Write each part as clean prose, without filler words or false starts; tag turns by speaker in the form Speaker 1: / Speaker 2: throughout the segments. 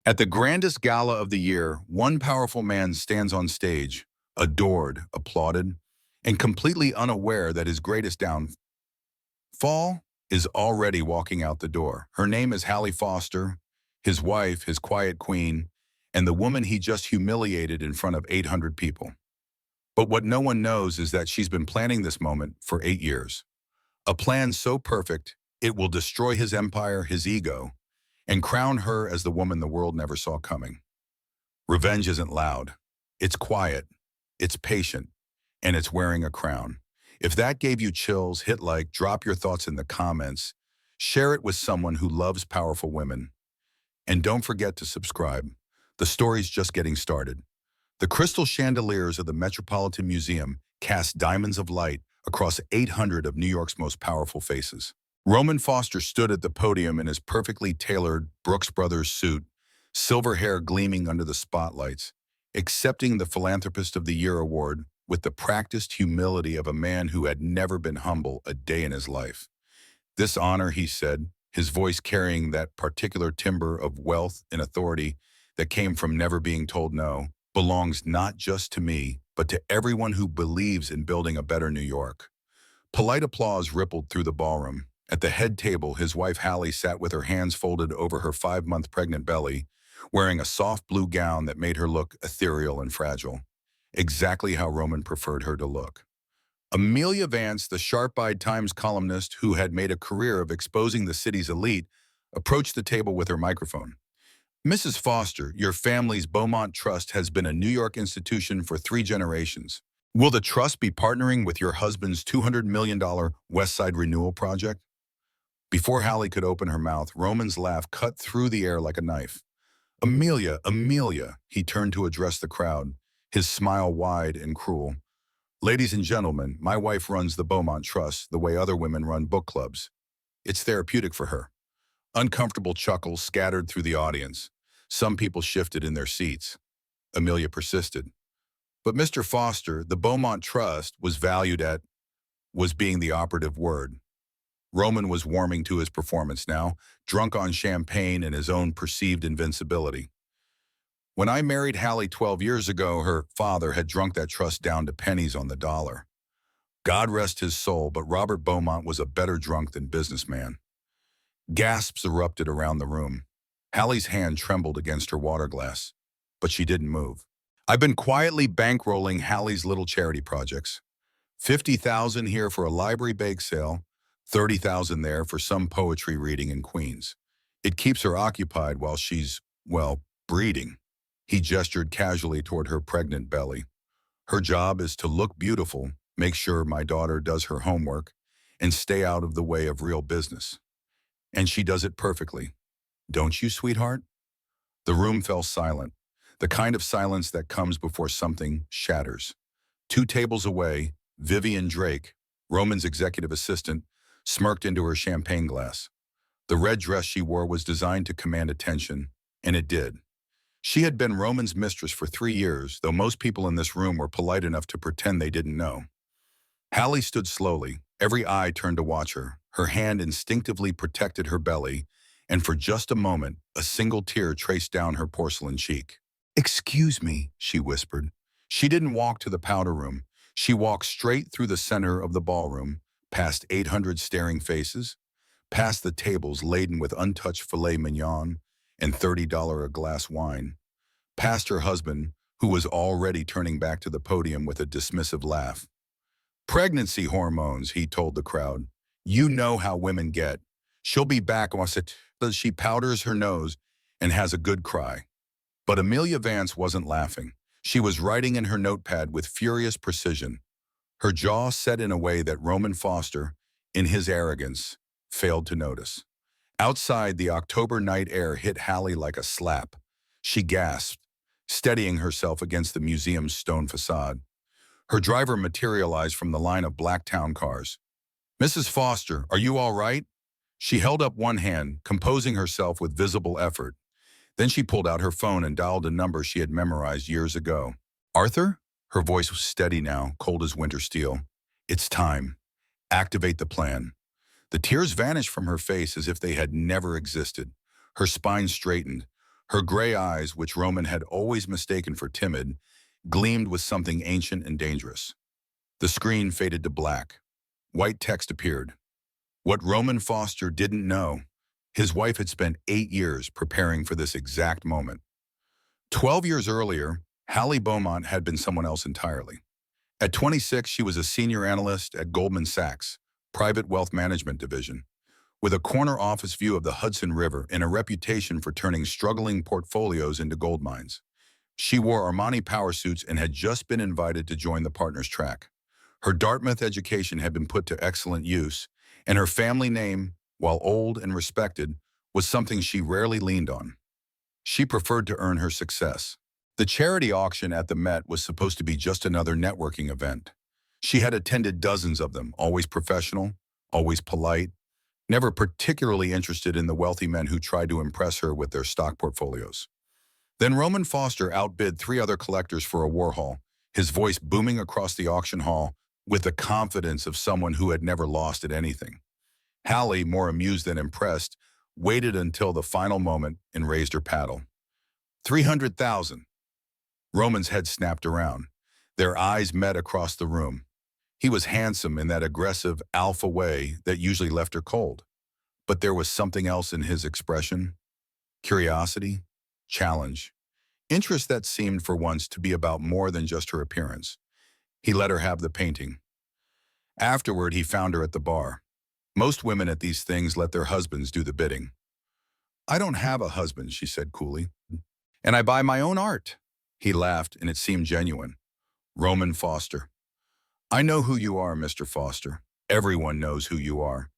Speaker 1: At the grandest gala of the year, one powerful man stands on stage, adored, applauded, and completely unaware that his greatest downfall is already walking out the door. Her name is Hallie Foster, his wife, his quiet queen, and the woman he just humiliated in front of 800 people. But what no one knows is that she's been planning this moment for 8 years. A plan so perfect, it will destroy his empire, his ego, and crown her as the woman the world never saw coming. Revenge isn't loud. It's quiet, it's patient, and it's wearing a crown. If that gave you chills, hit like, drop your thoughts in the comments, share it with someone who loves powerful women. And don't forget to subscribe. The story's just getting started. The crystal chandeliers of the Metropolitan Museum cast diamonds of light across 800 of New York's most powerful faces. Roman Foster stood at the podium in his perfectly tailored Brooks Brothers suit, silver hair gleaming under the spotlights, accepting the Philanthropist of the Year award with the practiced humility of a man who had never been humble a day in his life. This honor, he said, his voice carrying that particular timbre of wealth and authority that came from never being told no, belongs not just to me, but to everyone who believes in building a better New York. Polite applause rippled through the ballroom. At the head table, his wife Hallie sat with her hands folded over her 5-month pregnant belly, wearing a soft blue gown that made her look ethereal and fragile, exactly how Roman preferred her to look. Amelia Vance, the sharp-eyed Times columnist who had made a career of exposing the city's elite, approached the table with her microphone. Mrs. Foster, your family's Beaumont Trust has been a New York institution for 3 generations. Will the trust be partnering with your husband's $200 million West Side Renewal project? Before Hallie could open her mouth, Roman's laugh cut through the air like a knife. Amelia, Amelia, he turned to address the crowd, his smile wide and cruel. Ladies and gentlemen, my wife runs the Beaumont Trust the way other women run book clubs. It's therapeutic for her. Uncomfortable chuckles scattered through the audience. Some people shifted in their seats. Amelia persisted. But Mr. Foster, the Beaumont Trust was being the operative word. Roman was warming to his performance now, drunk on champagne and his own perceived invincibility. When I married Hallie 12 years ago, her father had drunk that trust down to pennies on the dollar. God rest his soul, but Robert Beaumont was a better drunk than businessman. Gasps erupted around the room. Hallie's hand trembled against her water glass, but she didn't move. I've been quietly bankrolling Hallie's little charity projects. $50,000 here for a library bake sale, $30,000 there for some poetry reading in Queens. It keeps her occupied while she's, well, breeding. He gestured casually toward her pregnant belly. Her job is to look beautiful, make sure my daughter does her homework, and stay out of the way of real business. And she does it perfectly. Don't you, sweetheart? The room fell silent, the kind of silence that comes before something shatters. 2 tables away, Vivian Drake, Roman's executive assistant, smirked into her champagne glass. The red dress she wore was designed to command attention, and it did. She had been Roman's mistress for 3 years, though most people in this room were polite enough to pretend they didn't know. Hallie stood slowly, every eye turned to watch her. Her hand instinctively protected her belly, and for just a moment, a single tear traced down her porcelain cheek. "Excuse me," she whispered. She didn't walk to the powder room. She walked straight through the center of the ballroom, past 800 staring faces, past the tables laden with untouched filet mignon and $30 a glass wine, past her husband, who was already turning back to the podium with a dismissive laugh. "Pregnancy hormones," he told the crowd. "You know how women get. She'll be back once she powders her nose and has a good cry." But Amelia Vance wasn't laughing. She was writing in her notepad with furious precision, her jaw set in a way that Roman Foster, in his arrogance, failed to notice. Outside, the October night air hit Hallie like a slap. She gasped, steadying herself against the museum's stone facade. Her driver materialized from the line of black town cars. "Mrs. Foster, are you all right?" She held up one hand, composing herself with visible effort. Then she pulled out her phone and dialed a number she had memorized years ago. "Arthur?" Her voice was steady now, cold as winter steel. "It's time. Activate the plan." The tears vanished from her face as if they had never existed. Her spine straightened. Her gray eyes, which Roman had always mistaken for timid, gleamed with something ancient and dangerous. The screen faded to black. White text appeared. What Roman Foster didn't know, his wife had spent 8 years preparing for this exact moment. 12 years earlier, Hallie Beaumont had been someone else entirely. At 26, she was a senior analyst at Goldman Sachs, Private Wealth Management Division, with a corner office view of the Hudson River and a reputation for turning struggling portfolios into gold mines. She wore Armani power suits and had just been invited to join the partners track. Her Dartmouth education had been put to excellent use, and her family name, while old and respected, was something she rarely leaned on. She preferred to earn her success. The charity auction at the Met was supposed to be just another networking event. She had attended dozens of them, always professional, always polite, never particularly interested in the wealthy men who tried to impress her with their stock portfolios. Then Roman Foster outbid 3 other collectors for a Warhol, his voice booming across the auction hall with the confidence of someone who had never lost at anything. Hallie, more amused than impressed, waited until the final moment and raised her paddle. 300,000. Roman's head snapped around. Their eyes met across the room. He was handsome in that aggressive, alpha way that usually left her cold. But there was something else in his expression. Curiosity, challenge, interest that seemed for once to be about more than just her appearance. He let her have the painting. Afterward, he found her at the bar. Most women at these things let their husbands do the bidding. "I don't have a husband," she said coolly. "And I buy my own art." He laughed, and it seemed genuine. "Roman Foster." "I know who you are, Mr. Foster. Everyone knows who you are."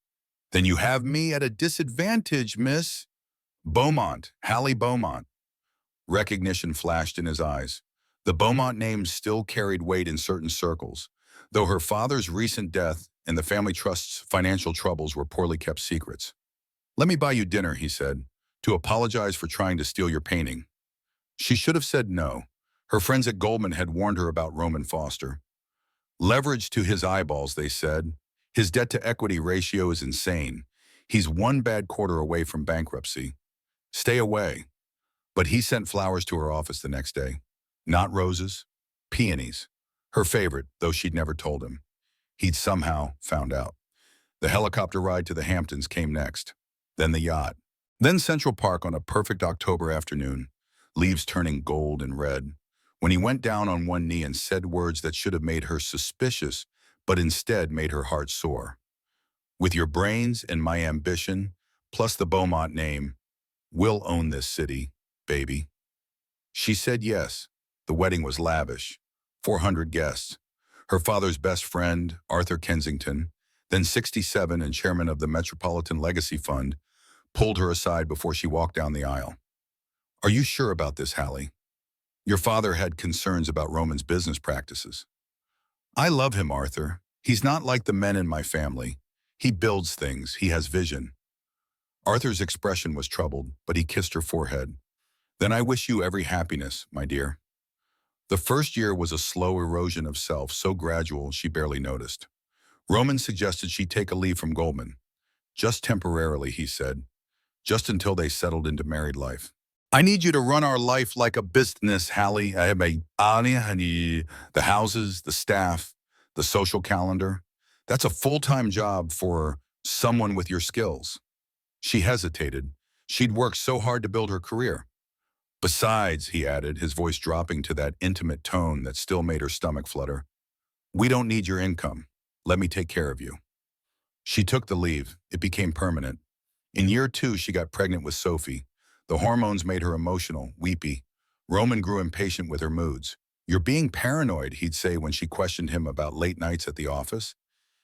Speaker 1: "Then you have me at a disadvantage, Miss." "Beaumont, Hallie Beaumont." Recognition flashed in his eyes. The Beaumont name still carried weight in certain circles, though her father's recent death and the family trust's financial troubles were poorly kept secrets. "Let me buy you dinner," he said, "to apologize for trying to steal your painting." She should have said no. Her friends at Goldman had warned her about Roman Foster. Leverage to his eyeballs, they said. His debt-to-equity ratio is insane. He's one bad quarter away from bankruptcy. Stay away. But he sent flowers to her office the next day. Not roses, peonies. Her favorite, though she'd never told him. He'd somehow found out. The helicopter ride to the Hamptons came next. Then the yacht. Then Central Park on a perfect October afternoon, leaves turning gold and red, when he went down on one knee and said words that should have made her suspicious, but instead made her heart soar. "With your brains and my ambition, plus the Beaumont name, we'll own this city, baby." She said yes. The wedding was lavish. 400 guests. Her father's best friend, Arthur Kensington, then 67 and chairman of the Metropolitan Legacy Fund, pulled her aside before she walked down the aisle. "Are you sure about this, Hallie? Your father had concerns about Roman's business practices." "I love him, Arthur. He's not like the men in my family. He builds things. He has vision." Arthur's expression was troubled, but he kissed her forehead. "Then I wish you every happiness, my dear." The first year was a slow erosion of self, so gradual she barely noticed. Roman suggested she take a leave from Goldman. "Just temporarily," he said. "Just until they settled into married life." "I need you to run our life like a business, Hallie. I have the houses, the staff, the social calendar. That's a full-time job for someone with your skills." She hesitated. She'd worked so hard to build her career. "Besides," he added, his voice dropping to that intimate tone that still made her stomach flutter, "we don't need your income. Let me take care of you." She took the leave. It became permanent. In year 2, she got pregnant with Sophie. The hormones made her emotional, weepy. Roman grew impatient with her moods. "You're being paranoid," he'd say when she questioned him about late nights at the office.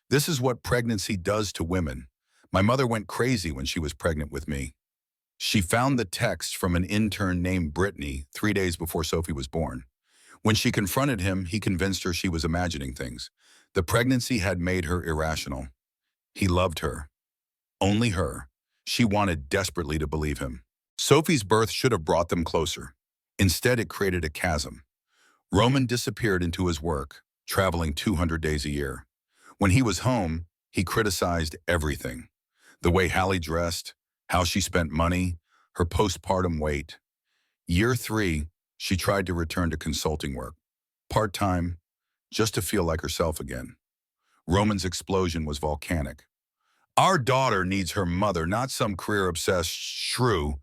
Speaker 1: "This is what pregnancy does to women. My mother went crazy when she was pregnant with me." She found the text from an intern named Brittany 3 days before Sophie was born. When she confronted him, he convinced her she was imagining things. The pregnancy had made her irrational. He loved her. Only her. She wanted desperately to believe him. Sophie's birth should have brought them closer. Instead, it created a chasm. Roman disappeared into his work, traveling 200 days a year. When he was home, he criticized everything. The way Hallie dressed, how she spent money, her postpartum weight. Year 3, she tried to return to consulting work, part-time, just to feel like herself again. Roman's explosion was volcanic. Our daughter needs her mother, not some career-obsessed shrew.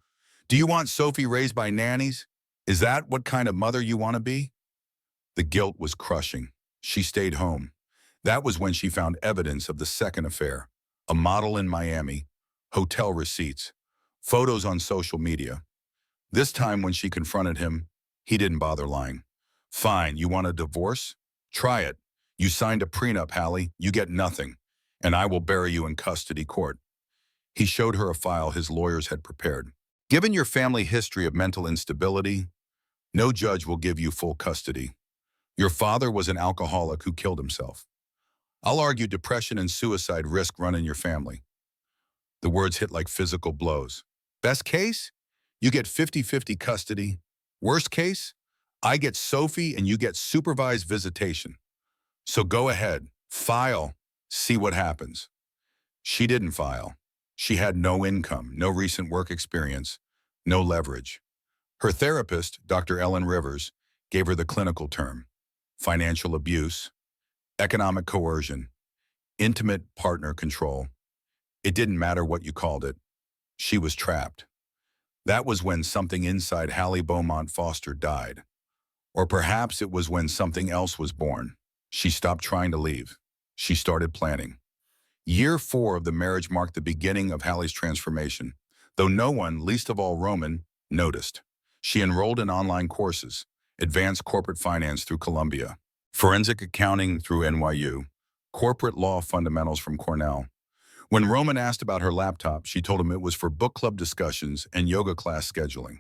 Speaker 1: Do you want Sophie raised by nannies? Is that what kind of mother you want to be? The guilt was crushing. She stayed home. That was when she found evidence of the second affair. A model in Miami, hotel receipts, photos on social media. This time when she confronted him, he didn't bother lying. Fine, you want a divorce? Try it. You signed a prenup, Hallie. You get nothing. And I will bury you in custody court. He showed her a file his lawyers had prepared. Given your family history of mental instability, no judge will give you full custody. Your father was an alcoholic who killed himself. I'll argue depression and suicide risk run in your family. The words hit like physical blows. Best case, you get 50-50 custody. Worst case, I get Sophie and you get supervised visitation. So go ahead, file, see what happens. She didn't file. She had no income, no recent work experience, no leverage. Her therapist, Dr. Ellen Rivers, gave her the clinical term: financial abuse, economic coercion, intimate partner control. It didn't matter what you called it. She was trapped. That was when something inside Hallie Beaumont Foster died. Or perhaps it was when something else was born. She stopped trying to leave. She started planning. Year 4 of the marriage marked the beginning of Hallie's transformation, though no one, least of all Roman, noticed. She enrolled in online courses, advanced corporate finance through Columbia, forensic accounting through NYU, corporate law fundamentals from Cornell. When Roman asked about her laptop, she told him it was for book club discussions and yoga class scheduling.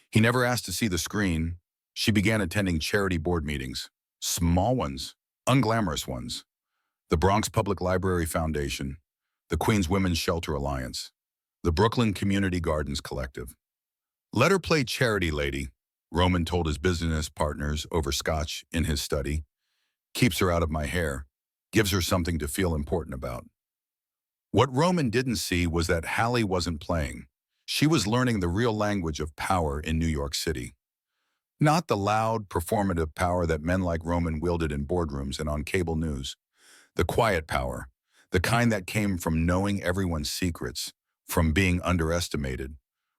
Speaker 1: He never asked to see the screen. She began attending charity board meetings, small ones, unglamorous ones. The Bronx Public Library Foundation, the Queens Women's Shelter Alliance, the Brooklyn Community Gardens Collective. Let her play charity lady, Roman told his business partners over scotch in his study. Keeps her out of my hair, gives her something to feel important about. What Roman didn't see was that Hallie wasn't playing. She was learning the real language of power in New York City. Not the loud, performative power that men like Roman wielded in boardrooms and on cable news. The quiet power, the kind that came from knowing everyone's secrets, from being underestimated,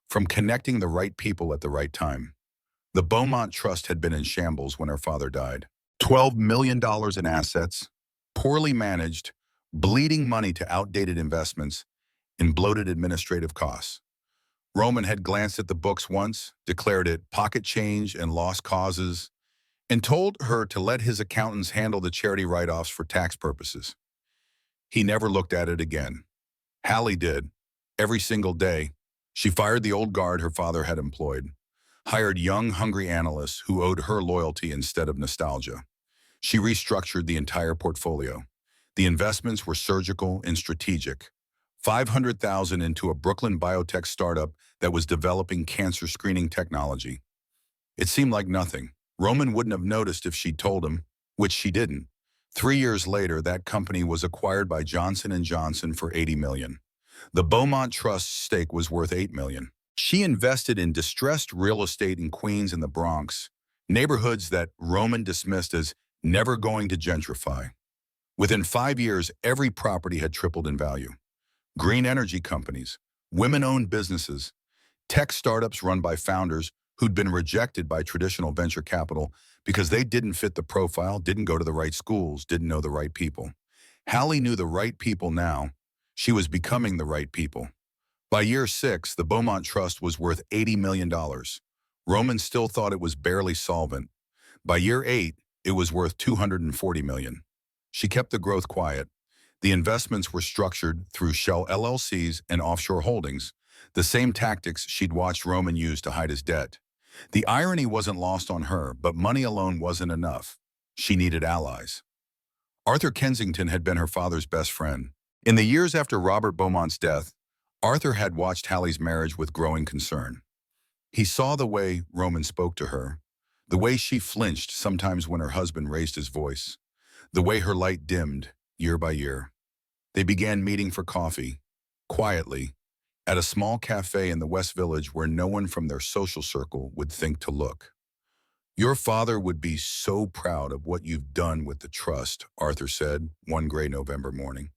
Speaker 1: from connecting the right people at the right time. The Beaumont Trust had been in shambles when her father died. $12 million in assets, poorly managed, bleeding money to outdated investments, and bloated administrative costs. Roman had glanced at the books once, declared it pocket change and lost causes, and told her to let his accountants handle the charity write-offs for tax purposes. He never looked at it again. Hallie did. Every single day, she fired the old guard her father had employed, hired young, hungry analysts who owed her loyalty instead of nostalgia. She restructured the entire portfolio. The investments were surgical and strategic. $500,000 into a Brooklyn biotech startup that was developing cancer screening technology. It seemed like nothing. Roman wouldn't have noticed if she'd told him, which she didn't. 3 years later, that company was acquired by Johnson & Johnson for $80 million. The Beaumont Trust stake was worth $8 million. She invested in distressed real estate in Queens and the Bronx, neighborhoods that Roman dismissed as never going to gentrify. Within 5 years, every property had tripled in value. Green energy companies, women-owned businesses, tech startups run by founders who'd been rejected by traditional venture capital because they didn't fit the profile, didn't go to the right schools, didn't know the right people. Hallie knew the right people now. She was becoming the right people. By year 6, the Beaumont Trust was worth $80 million. Roman still thought it was barely solvent. By year 8, it was worth $240 million. She kept the growth quiet. The investments were structured through shell LLCs and offshore holdings, the same tactics she'd watched Roman use to hide his debt. The irony wasn't lost on her, but money alone wasn't enough. She needed allies. Arthur Kensington had been her father's best friend. In the years after Robert Beaumont's death, Arthur had watched Hallie's marriage with growing concern. He saw the way Roman spoke to her, the way she flinched sometimes when her husband raised his voice, the way her light dimmed year by year. They began meeting for coffee, quietly, at a small cafe in the West Village where no one from their social circle would think to look. Your father would be so proud of what you've done with the trust, Arthur said one gray November morning.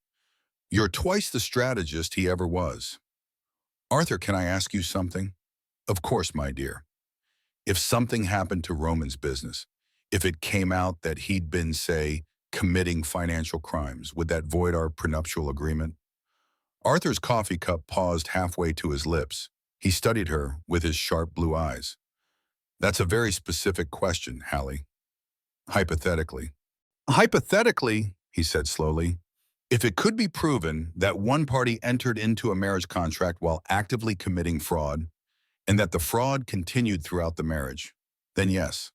Speaker 1: You're twice the strategist he ever was. Arthur, can I ask you something? Of course, my dear. If something happened to Roman's business, if it came out that he'd been, say, committing financial crimes, would that void our prenuptial agreement? Arthur's coffee cup paused halfway to his lips. He studied her with his sharp blue eyes. That's a very specific question, Hallie. Hypothetically. Hypothetically, he said slowly, if it could be proven that one party entered into a marriage contract while actively committing fraud, and that the fraud continued throughout the marriage, then yes,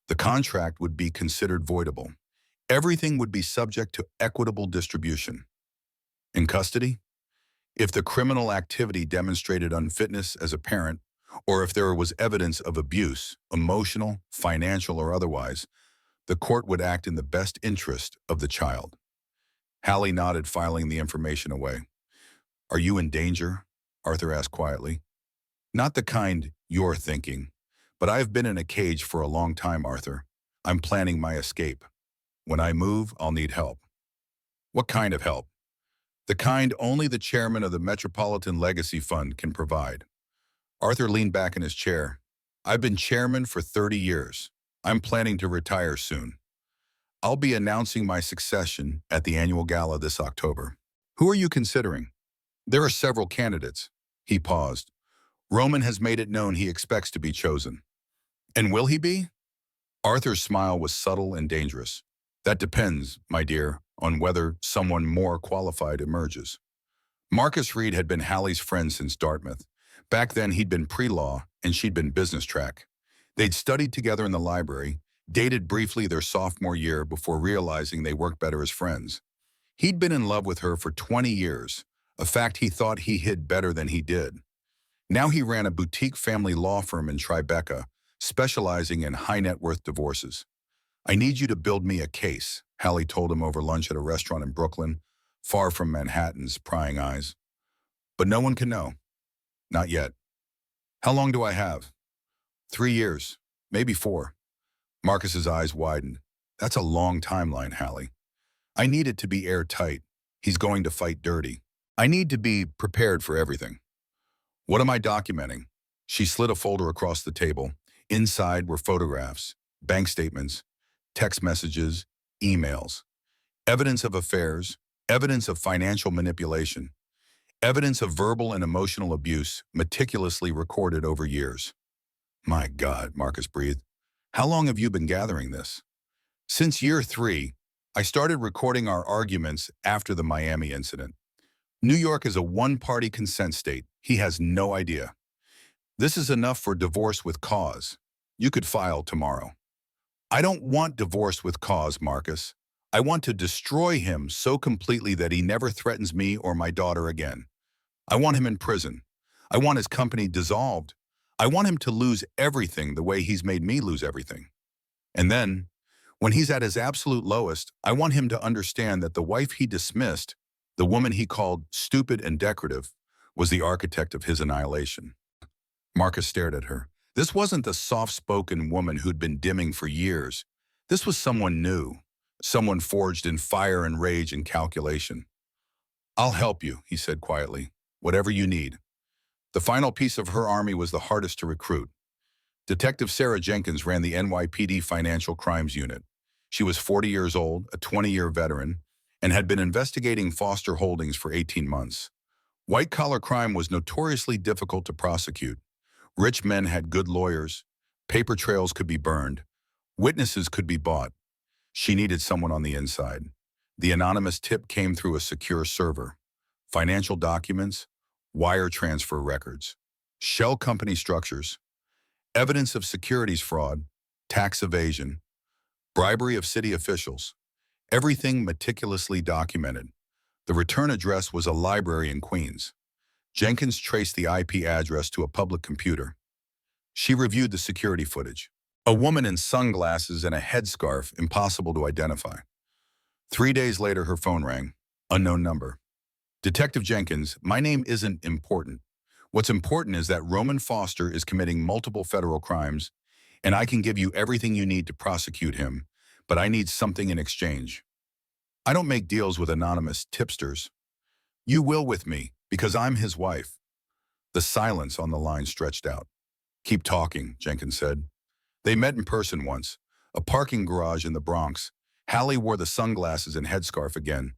Speaker 1: the contract would be considered voidable. Everything would be subject to equitable distribution. In custody, if the criminal activity demonstrated unfitness as a parent, or if there was evidence of abuse, emotional, financial, or otherwise, the court would act in the best interest of the child. Hallie nodded, filing the information away. Are you in danger? Arthur asked quietly. Not the kind you're thinking, but I've been in a cage for a long time, Arthur. I'm planning my escape. When I move, I'll need help. What kind of help? The kind only the chairman of the Metropolitan Legacy Fund can provide. Arthur leaned back in his chair. I've been chairman for 30 years. I'm planning to retire soon. I'll be announcing my succession at the annual gala this October. Who are you considering? There are several candidates. He paused. Roman has made it known he expects to be chosen. And will he be? Arthur's smile was subtle and dangerous. That depends, my dear, on whether someone more qualified emerges. Marcus Reed had been Hallie's friend since Dartmouth. Back then, he'd been pre-law and she'd been business track. They'd studied together in the library, dated briefly their sophomore year before realizing they worked better as friends. He'd been in love with her for 20 years, a fact he thought he hid better than he did. Now he ran a boutique family law firm in Tribeca, specializing in high-net-worth divorces. I need you to build me a case, Hallie told him over lunch at a restaurant in Brooklyn, far from Manhattan's prying eyes. But no one can know. Not yet. How long do I have? 3 years, maybe 4. Marcus's eyes widened. That's a long timeline, Hallie. I need it to be airtight. He's going to fight dirty. I need to be prepared for everything. What am I documenting? She slid a folder across the table. Inside were photographs, bank statements, text messages, emails, evidence of affairs, evidence of financial manipulation, evidence of verbal and emotional abuse meticulously recorded over years. My God, Marcus breathed. How long have you been gathering this? Since year 3, I started recording our arguments after the Miami incident. New York is a one-party consent state. He has no idea. This is enough for divorce with cause. You could file tomorrow. I don't want divorce with cause, Marcus. I want to destroy him so completely that he never threatens me or my daughter again. I want him in prison. I want his company dissolved. I want him to lose everything the way he's made me lose everything. And then, when he's at his absolute lowest, I want him to understand that the wife he dismissed, the woman he called stupid and decorative, was the architect of his annihilation. Marcus stared at her. This wasn't the soft-spoken woman who'd been dimming for years. This was someone new, someone forged in fire and rage and calculation. I'll help you, he said quietly, whatever you need. The final piece of her army was the hardest to recruit. Detective Sarah Jenkins ran the NYPD Financial Crimes Unit. She was 40 years old, a 20-year veteran, and had been investigating Foster Holdings for 18 months. White-collar crime was notoriously difficult to prosecute. Rich men had good lawyers, paper trails could be burned, witnesses could be bought. She needed someone on the inside. The anonymous tip came through a secure server. Financial documents, wire transfer records, shell company structures, evidence of securities fraud, tax evasion, bribery of city officials, everything meticulously documented. The return address was a library in Queens. Jenkins traced the IP address to a public computer. She reviewed the security footage. A woman in sunglasses and a headscarf, impossible to identify. 3 days later, her phone rang. Unknown number. Detective Jenkins, my name isn't important. What's important is that Roman Foster is committing multiple federal crimes, and I can give you everything you need to prosecute him, but I need something in exchange. I don't make deals with anonymous tipsters. You will with me, because I'm his wife." The silence on the line stretched out. "Keep talking," Jenkins said. They met in person once, a parking garage in the Bronx. Hallie wore the sunglasses and headscarf again.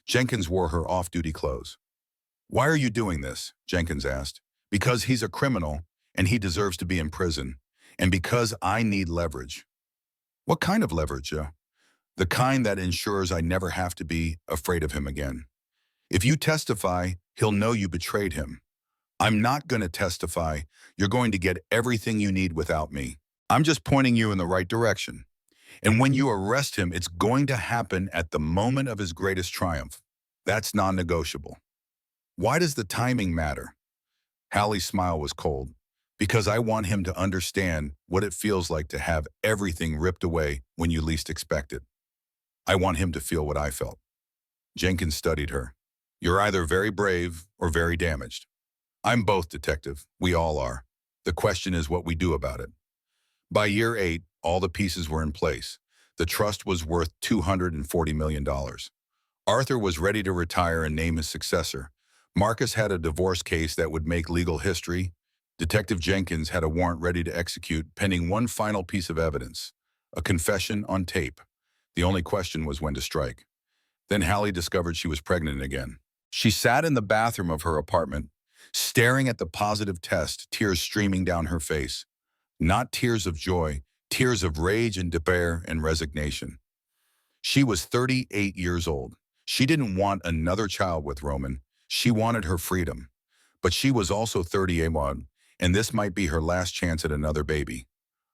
Speaker 1: Jenkins wore her off-duty clothes. "Why are you doing this?" Jenkins asked. "Because he's a criminal, and he deserves to be in prison, and because I need leverage." "What kind of leverage?" "The kind that ensures I never have to be afraid of him again. If you testify, he'll know you betrayed him. I'm not going to testify. You're going to get everything you need without me. I'm just pointing you in the right direction. And when you arrest him, it's going to happen at the moment of his greatest triumph. That's non-negotiable." "Why does the timing matter?" Hallie's smile was cold. "Because I want him to understand what it feels like to have everything ripped away when you least expect it. I want him to feel what I felt." Jenkins studied her. "You're either very brave or very damaged." "I'm both, Detective. We all are. The question is what we do about it." By year 8, all the pieces were in place. The trust was worth $240 million. Arthur was ready to retire and name his successor. Marcus had a divorce case that would make legal history. Detective Jenkins had a warrant ready to execute, pending one final piece of evidence, a confession on tape. The only question was when to strike. Then Hallie discovered she was pregnant again. She sat in the bathroom of her apartment, staring at the positive test, tears streaming down her face. Not tears of joy, tears of rage and despair and resignation. She was 38 years old. She didn't want another child with Roman. She wanted her freedom. But she was also 38, and this might be her last chance at another baby.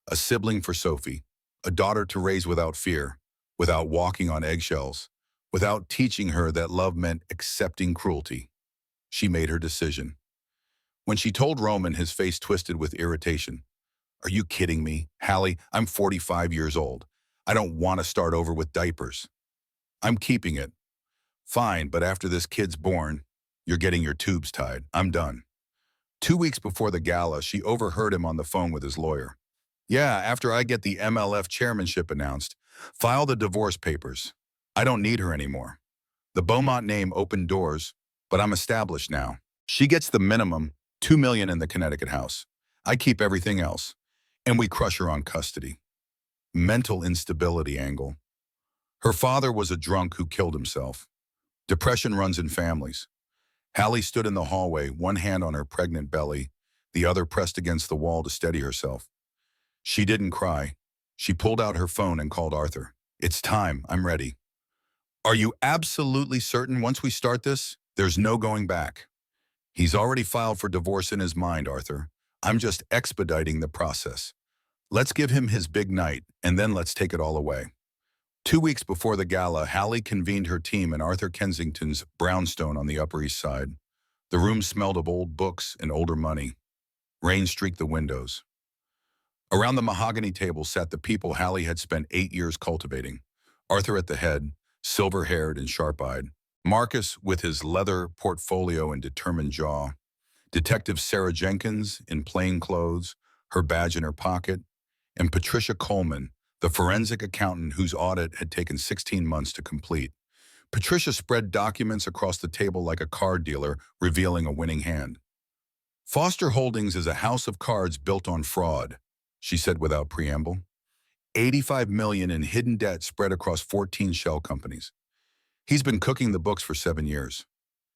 Speaker 1: A sibling for Sophie, a daughter to raise without fear, without walking on eggshells, without teaching her that love meant accepting cruelty. She made her decision. When she told Roman, his face twisted with irritation. "Are you kidding me? Hallie, I'm 45 years old. I don't want to start over with diapers." "I'm keeping it." "Fine, but after this kid's born, you're getting your tubes tied. I'm done." 2 weeks before the gala, she overheard him on the phone with his lawyer. "Yeah, after I get the MLF chairmanship announced, file the divorce papers. I don't need her anymore. The Beaumont name opened doors, but I'm established now. She gets the minimum, $2 million in the Connecticut house. I keep everything else. And we crush her on custody." Mental instability angle. Her father was a drunk who killed himself. Depression runs in families. Hallie stood in the hallway, one hand on her pregnant belly, the other pressed against the wall to steady herself. She didn't cry. She pulled out her phone and called Arthur. "It's time. I'm ready." "Are you absolutely certain once we start this, there's no going back?" "He's already filed for divorce in his mind, Arthur. I'm just expediting the process. Let's give him his big night, and then let's take it all away." 2 weeks before the gala, Hallie convened her team in Arthur Kensington's brownstone on the Upper East Side. The room smelled of old books and older money. Rain streaked the windows. Around the mahogany table sat the people Hallie had spent 8 years cultivating. Arthur at the head, silver-haired and sharp-eyed. Marcus with his leather portfolio and determined jaw. Detective Sarah Jenkins in plain clothes, her badge in her pocket. And Patricia Coleman, the forensic accountant whose audit had taken 16 months to complete. Patricia spread documents across the table like a card dealer, revealing a winning hand. "Foster Holdings is a house of cards built on fraud," she said without preamble. $85 million in hidden debt spread across 14 shell companies. He's been cooking the books for 7 years.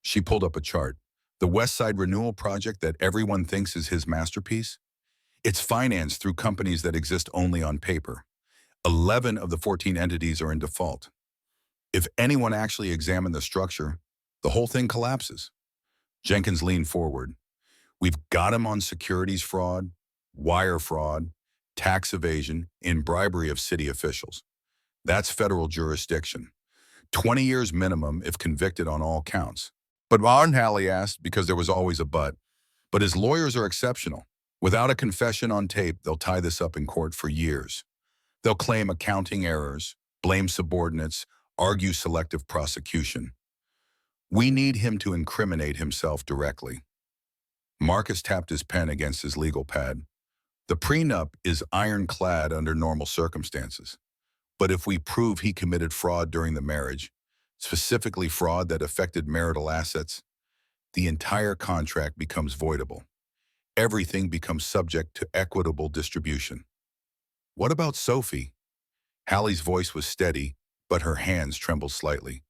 Speaker 1: She pulled up a chart. The West Side Renewal Project that everyone thinks is his masterpiece? It's financed through companies that exist only on paper. 11 of the 14 entities are in default. If anyone actually examined the structure, the whole thing collapses. Jenkins leaned forward. "We've got him on securities fraud, wire fraud, tax evasion, and bribery of city officials. That's federal jurisdiction. 20 years minimum if convicted on all counts." "But Warren," Hallie asked, because there was always a but. "But his lawyers are exceptional. Without a confession on tape, they'll tie this up in court for years. They'll claim accounting errors, blame subordinates, argue selective prosecution. We need him to incriminate himself directly." Marcus tapped his pen against his legal pad. The prenup is ironclad under normal circumstances. But if we prove he committed fraud during the marriage, specifically fraud that affected marital assets, the entire contract becomes voidable. Everything becomes subject to equitable distribution. What about Sophie? Hallie's voice was steady, but her hands trembled slightly.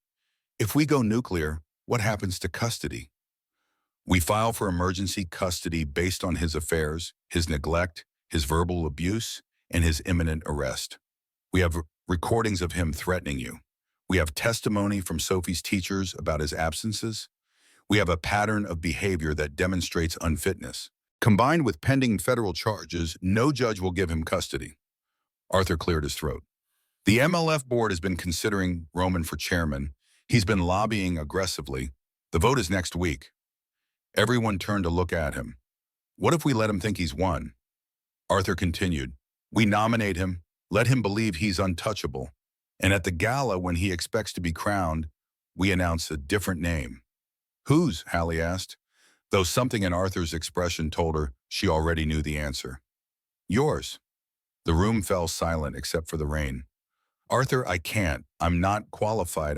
Speaker 1: If we go nuclear, what happens to custody? We file for emergency custody based on his affairs, his neglect, his verbal abuse, and his imminent arrest. We have recordings of him threatening you. We have testimony from Sophie's teachers about his absences. We have a pattern of behavior that demonstrates unfitness. Combined with pending federal charges, no judge will give him custody. Arthur cleared his throat. The MLF board has been considering Roman for chairman. He's been lobbying aggressively. The vote is next week. Everyone turned to look at him. What if we let him think he's won? Arthur continued. We nominate him, let him believe he's untouchable. And at the gala, when he expects to be crowned, we announce a different name. Whose? Hallie asked, though something in Arthur's expression told her she already knew the answer. Yours. The room fell silent except for the rain. Arthur, I can't. I'm not qualified.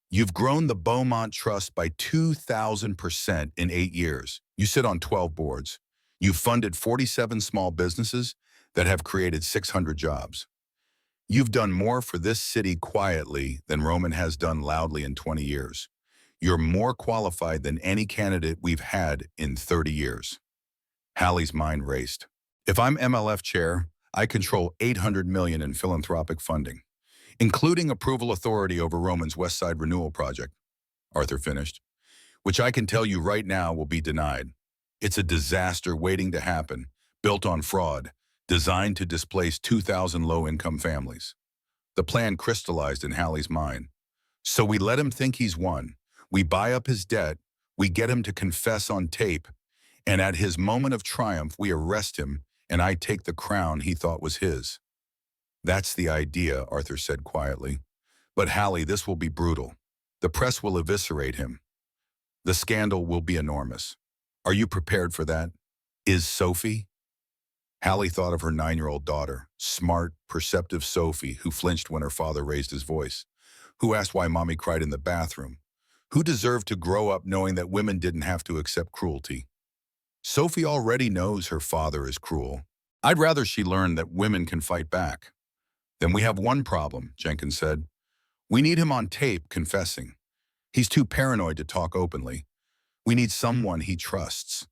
Speaker 1: You've grown the Beaumont Trust by 2,000% in 8 years. You sit on 12 boards. You've funded 47 small businesses that have created 600 jobs. You've done more for this city quietly than Roman has done loudly in 20 years. You're more qualified than any candidate we've had in 30 years. Hallie's mind raced. If I'm MLF chair, I control $800 million in philanthropic funding, including approval authority over Roman's West Side Renewal Project, Arthur finished, which I can tell you right now will be denied. It's a disaster waiting to happen, built on fraud, designed to displace 2,000 low-income families. The plan crystallized in Hallie's mind. So we let him think he's won. We buy up his debt, we get him to confess on tape, and at his moment of triumph, we arrest him, and I take the crown he thought was his. That's the idea, Arthur said quietly. But Hallie, this will be brutal. The press will eviscerate him. The scandal will be enormous. Are you prepared for that? Is Sophie? Hallie thought of her 9-year-old daughter, smart, perceptive Sophie, who flinched when her father raised his voice, who asked why Mommy cried in the bathroom, who deserved to grow up knowing that women didn't have to accept cruelty. Sophie already knows her father is cruel. I'd rather she learn that women can fight back. Then we have one problem, Jenkins said. We need him on tape confessing. He's too paranoid to talk openly. We need someone he trusts.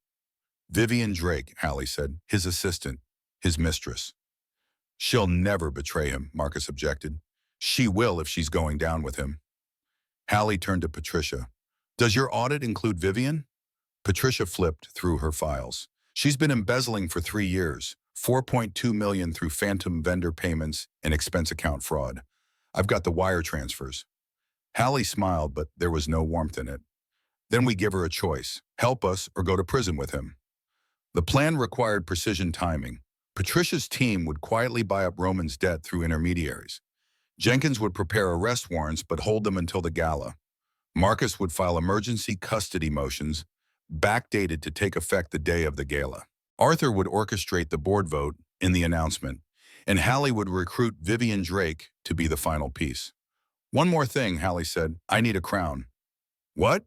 Speaker 1: Vivian Drake, Hallie said, his assistant, his mistress. She'll never betray him, Marcus objected. She will if she's going down with him. Hallie turned to Patricia. Does your audit include Vivian? Patricia flipped through her files. She's been embezzling for 3 years, $4.2 million through phantom vendor payments and expense account fraud. I've got the wire transfers. Hallie smiled, but there was no warmth in it. Then we give her a choice, help us or go to prison with him. The plan required precision timing. Patricia's team would quietly buy up Roman's debt through intermediaries. Jenkins would prepare arrest warrants but hold them until the gala. Marcus would file emergency custody motions, backdated to take effect the day of the gala. Arthur would orchestrate the board vote in the announcement, and Hallie would recruit Vivian Drake to be the final piece. One more thing, Hallie said. I need a crown. What?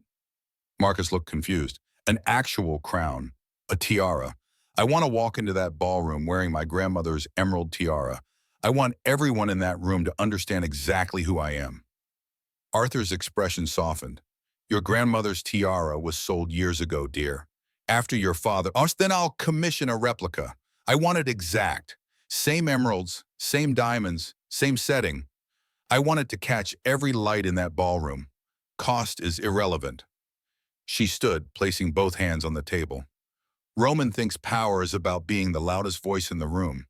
Speaker 1: Marcus looked confused. An actual crown. A tiara. I want to walk into that ballroom wearing my grandmother's emerald tiara. I want everyone in that room to understand exactly who I am. Arthur's expression softened. Your grandmother's tiara was sold years ago, dear. After your father, then I'll commission a replica. I want it exact. Same emeralds, same diamonds, same setting. I want it to catch every light in that ballroom. Cost is irrelevant. She stood, placing both hands on the table. Roman thinks power is about being the loudest voice in the room.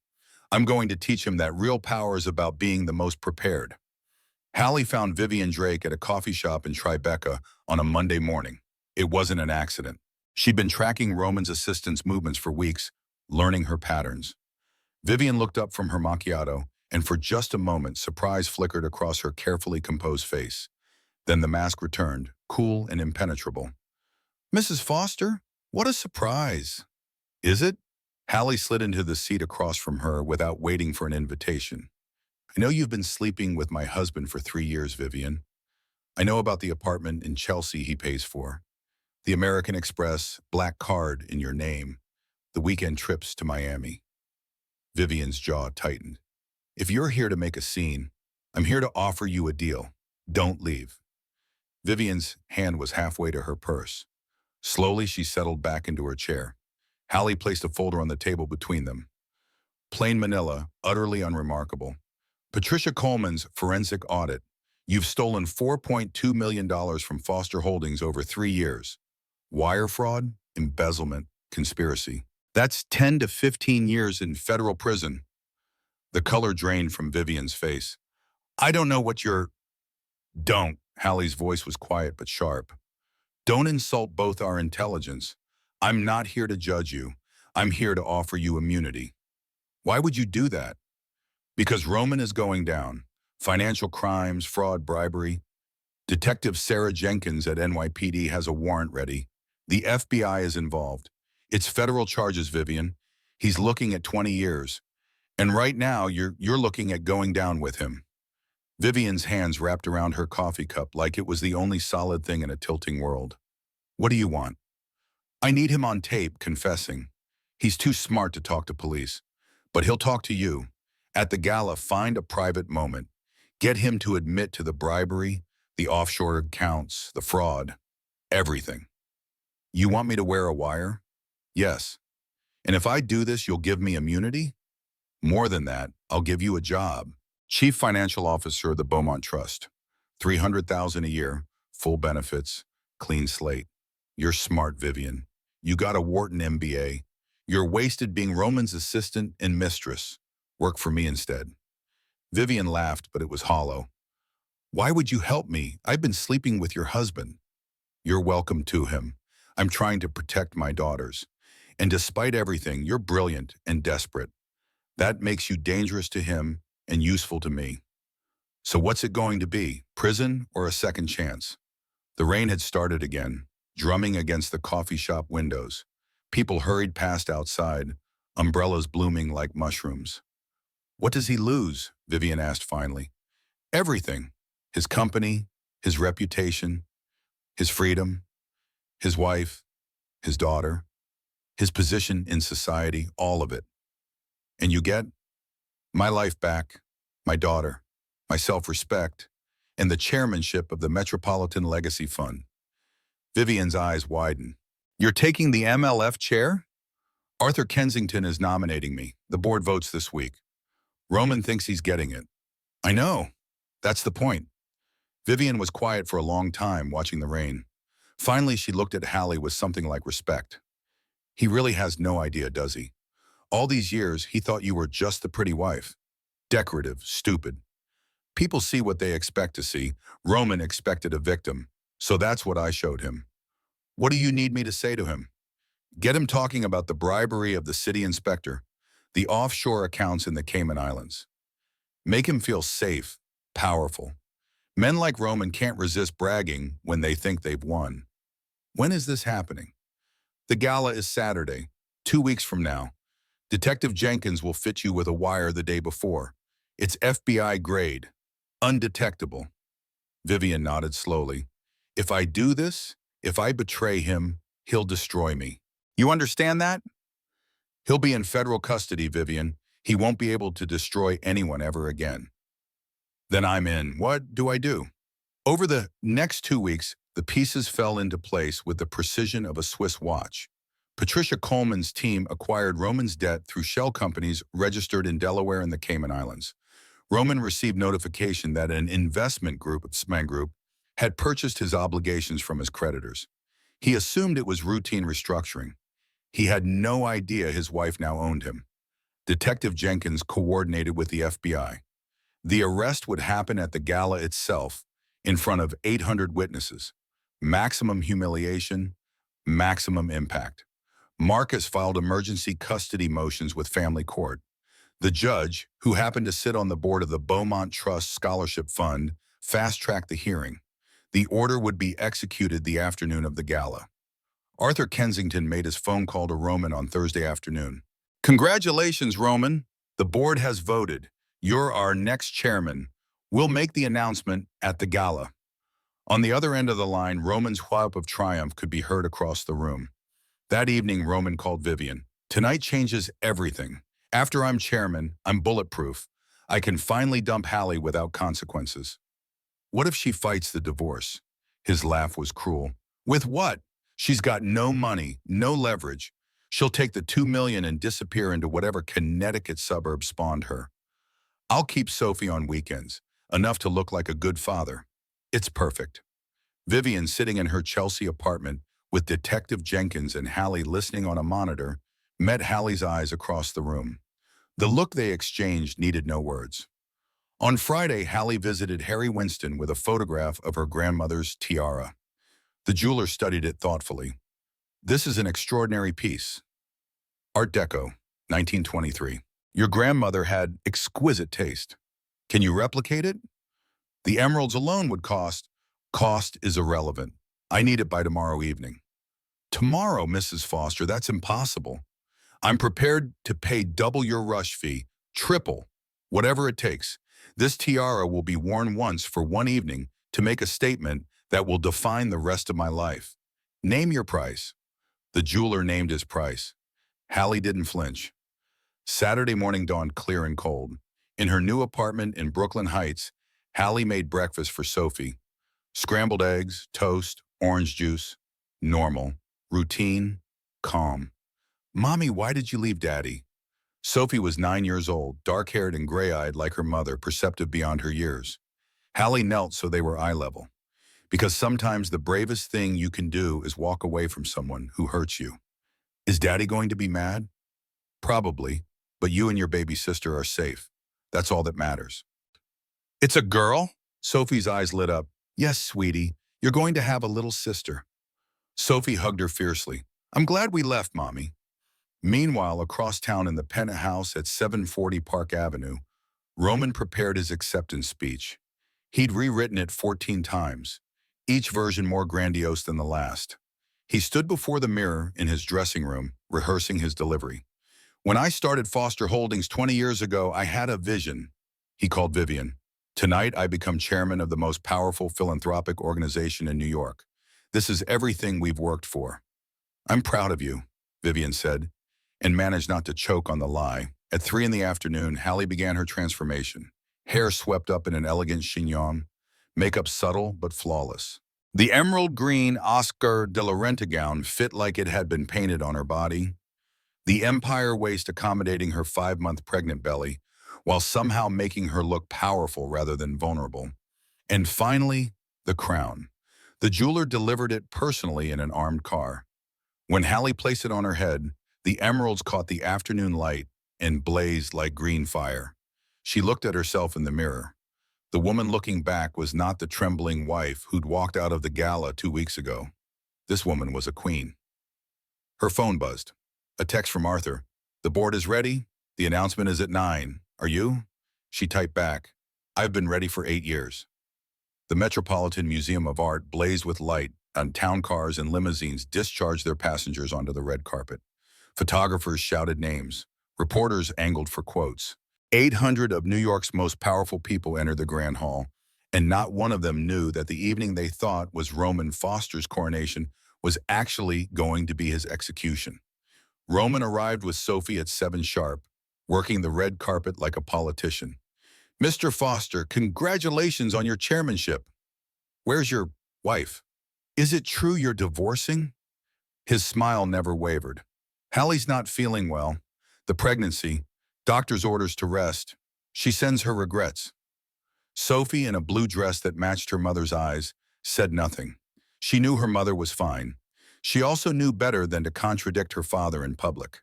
Speaker 1: I'm going to teach him that real power is about being the most prepared. Hallie found Vivian Drake at a coffee shop in Tribeca on a Monday morning. It wasn't an accident. She'd been tracking Roman's assistant's movements for weeks, learning her patterns. Vivian looked up from her macchiato, and for just a moment, surprise flickered across her carefully composed face. Then the mask returned, cool and impenetrable. Mrs. Foster? What a surprise. Is it? Hallie slid into the seat across from her without waiting for an invitation. I know you've been sleeping with my husband for 3 years, Vivian. I know about the apartment in Chelsea he pays for, the American Express black card in your name, the weekend trips to Miami. Vivian's jaw tightened. If you're here to make a scene, I'm here to offer you a deal. Don't leave. Vivian's hand was halfway to her purse. Slowly, she settled back into her chair. Hallie placed a folder on the table between them. Plain manila, utterly unremarkable. Patricia Coleman's forensic audit. You've stolen $4.2 million from Foster Holdings over 3 years. Wire fraud, embezzlement, conspiracy. That's 10 to 15 years in federal prison. The color drained from Vivian's face. I don't know what you're... Don't. Hallie's voice was quiet but sharp. Don't insult both our intelligence. I'm not here to judge you. I'm here to offer you immunity. Why would you do that? Because Roman is going down. Financial crimes, fraud, bribery. Detective Sarah Jenkins at NYPD has a warrant ready. The FBI is involved. It's federal charges, Vivian. He's looking at 20 years. And right now, you're looking at going down with him. Vivian's hands wrapped around her coffee cup like it was the only solid thing in a tilting world. What do you want? I need him on tape confessing. He's too smart to talk to police. But he'll talk to you. At the gala, find a private moment. Get him to admit to the bribery, the offshore accounts, the fraud, everything. You want me to wear a wire? Yes. And if I do this, you'll give me immunity? More than that, I'll give you a job. Chief Financial Officer of the Beaumont Trust. $300,000 a year, full benefits, clean slate. You're smart, Vivian. You got a Wharton MBA. You're wasted being Roman's assistant and mistress. Work for me instead. Vivian laughed, but it was hollow. Why would you help me? I've been sleeping with your husband. You're welcome to him. I'm trying to protect my daughters. And despite everything, you're brilliant and desperate. That makes you dangerous to him and useful to me. So what's it going to be? Prison or a second chance? The rain had started again, drumming against the coffee shop windows. People hurried past outside, umbrellas blooming like mushrooms. What does he lose? Vivian asked finally. Everything. His company, his reputation, his freedom, his wife, his daughter, his position in society, all of it. And you get my life back, my daughter, my self-respect, and the chairmanship of the Metropolitan Legacy Fund. Vivian's eyes widened. You're taking the MLF chair? Arthur Kensington is nominating me. The board votes this week. Roman thinks he's getting it. I know. That's the point. Vivian was quiet for a long time, watching the rain. Finally, she looked at Hallie with something like respect. He really has no idea, does he? All these years, he thought you were just the pretty wife. Decorative, stupid. People see what they expect to see. Roman expected a victim. So that's what I showed him. What do you need me to say to him? Get him talking about the bribery of the city inspector, the offshore accounts in the Cayman Islands. Make him feel safe, powerful. Men like Roman can't resist bragging when they think they've won. When is this happening? The gala is Saturday, 2 weeks from now. Detective Jenkins will fit you with a wire the day before. It's FBI grade, undetectable. Vivian nodded slowly. If I do this, if I betray him, he'll destroy me. You understand that? He'll be in federal custody, Vivian. He won't be able to destroy anyone ever again. Then I'm in. What do I do? Over the next 2 weeks, the pieces fell into place with the precision of a Swiss watch. Patricia Coleman's team acquired Roman's debt through shell companies registered in Delaware and the Cayman Islands. Roman received notification that an investment group, SMAN Group, had purchased his obligations from his creditors. He assumed it was routine restructuring. He had no idea his wife now owned him. Detective Jenkins coordinated with the FBI. The arrest would happen at the gala itself, in front of 800 witnesses. Maximum humiliation, maximum impact. Marcus filed emergency custody motions with family court. The judge, who happened to sit on the board of the Beaumont Trust Scholarship Fund, fast-tracked the hearing. The order would be executed the afternoon of the gala. Arthur Kensington made his phone call to Roman on Thursday afternoon. Congratulations, Roman. The board has voted. You're our next chairman. We'll make the announcement at the gala. On the other end of the line, Roman's whoop of triumph could be heard across the room. That evening, Roman called Vivian. Tonight changes everything. After I'm chairman, I'm bulletproof. I can finally dump Hallie without consequences. What if she fights the divorce? His laugh was cruel. With what? She's got no money, no leverage. She'll take the $2 million and disappear into whatever Connecticut suburb spawned her. I'll keep Sophie on weekends, enough to look like a good father. It's perfect. Vivian, sitting in her Chelsea apartment with Detective Jenkins and Hallie listening on a monitor, met Hallie's eyes across the room. The look they exchanged needed no words. On Friday, Hallie visited Harry Winston with a photograph of her grandmother's tiara. The jeweler studied it thoughtfully. This is an extraordinary piece. Art Deco, 1923. Your grandmother had exquisite taste. Can you replicate it? The emeralds alone would cost. Cost is irrelevant. I need it by tomorrow evening. Tomorrow, Mrs. Foster, that's impossible. I'm prepared to pay double your rush fee, triple, whatever it takes. This tiara will be worn once for one evening to make a statement that will define the rest of my life. Name your price. The jeweler named his price. Hallie didn't flinch. Saturday morning dawned clear and cold. In her new apartment in Brooklyn Heights, Hallie made breakfast for Sophie. Scrambled eggs, toast, orange juice. Normal, routine, calm. Mommy, why did you leave Daddy? Sophie was 9 years old, dark-haired and gray-eyed like her mother, perceptive beyond her years. Hallie knelt so they were eye level. Because sometimes the bravest thing you can do is walk away from someone who hurts you. Is Daddy going to be mad? Probably, but you and your baby sister are safe. That's all that matters. It's a girl? Sophie's eyes lit up. Yes, sweetie, you're going to have a little sister. Sophie hugged her fiercely. I'm glad we left, Mommy. Meanwhile, across town in the penthouse at 740 Park Avenue, Roman prepared his acceptance speech. He'd rewritten it 14 times, each version more grandiose than the last. He stood before the mirror in his dressing room, rehearsing his delivery. When I started Foster Holdings 20 years ago, I had a vision, he called Vivian. Tonight, I become chairman of the most powerful philanthropic organization in New York. This is everything we've worked for. I'm proud of you, Vivian said, and managed not to choke on the lie. At 3 in the afternoon, Hallie began her transformation. Hair swept up in an elegant chignon, makeup subtle but flawless. The emerald green Oscar de la Renta gown fit like it had been painted on her body, the empire waist accommodating her 5-month pregnant belly, while somehow making her look powerful rather than vulnerable. And finally, the crown. The jeweler delivered it personally in an armed car. When Hallie placed it on her head, the emeralds caught the afternoon light and blazed like green fire. She looked at herself in the mirror. The woman looking back was not the trembling wife who'd walked out of the gala 2 weeks ago. This woman was a queen. Her phone buzzed. A text from Arthur. The board is ready. The announcement is at 9. Are you? She typed back. I've been ready for 8 years. The Metropolitan Museum of Art blazed with light, and town cars and limousines discharged their passengers onto the red carpet. Photographers shouted names. Reporters angled for quotes. 800 of New York's most powerful people entered the Grand Hall, and not one of them knew that the evening they thought was Roman Foster's coronation was actually going to be his execution. Roman arrived with Sophie at 7 sharp, working the red carpet like a politician. Mr. Foster, congratulations on your chairmanship. Where's your wife? Is it true you're divorcing? His smile never wavered. Hallie's not feeling well. The pregnancy, doctor's orders to rest. She sends her regrets. Sophie, in a blue dress that matched her mother's eyes, said nothing. She knew her mother was fine. She also knew better than to contradict her father in public.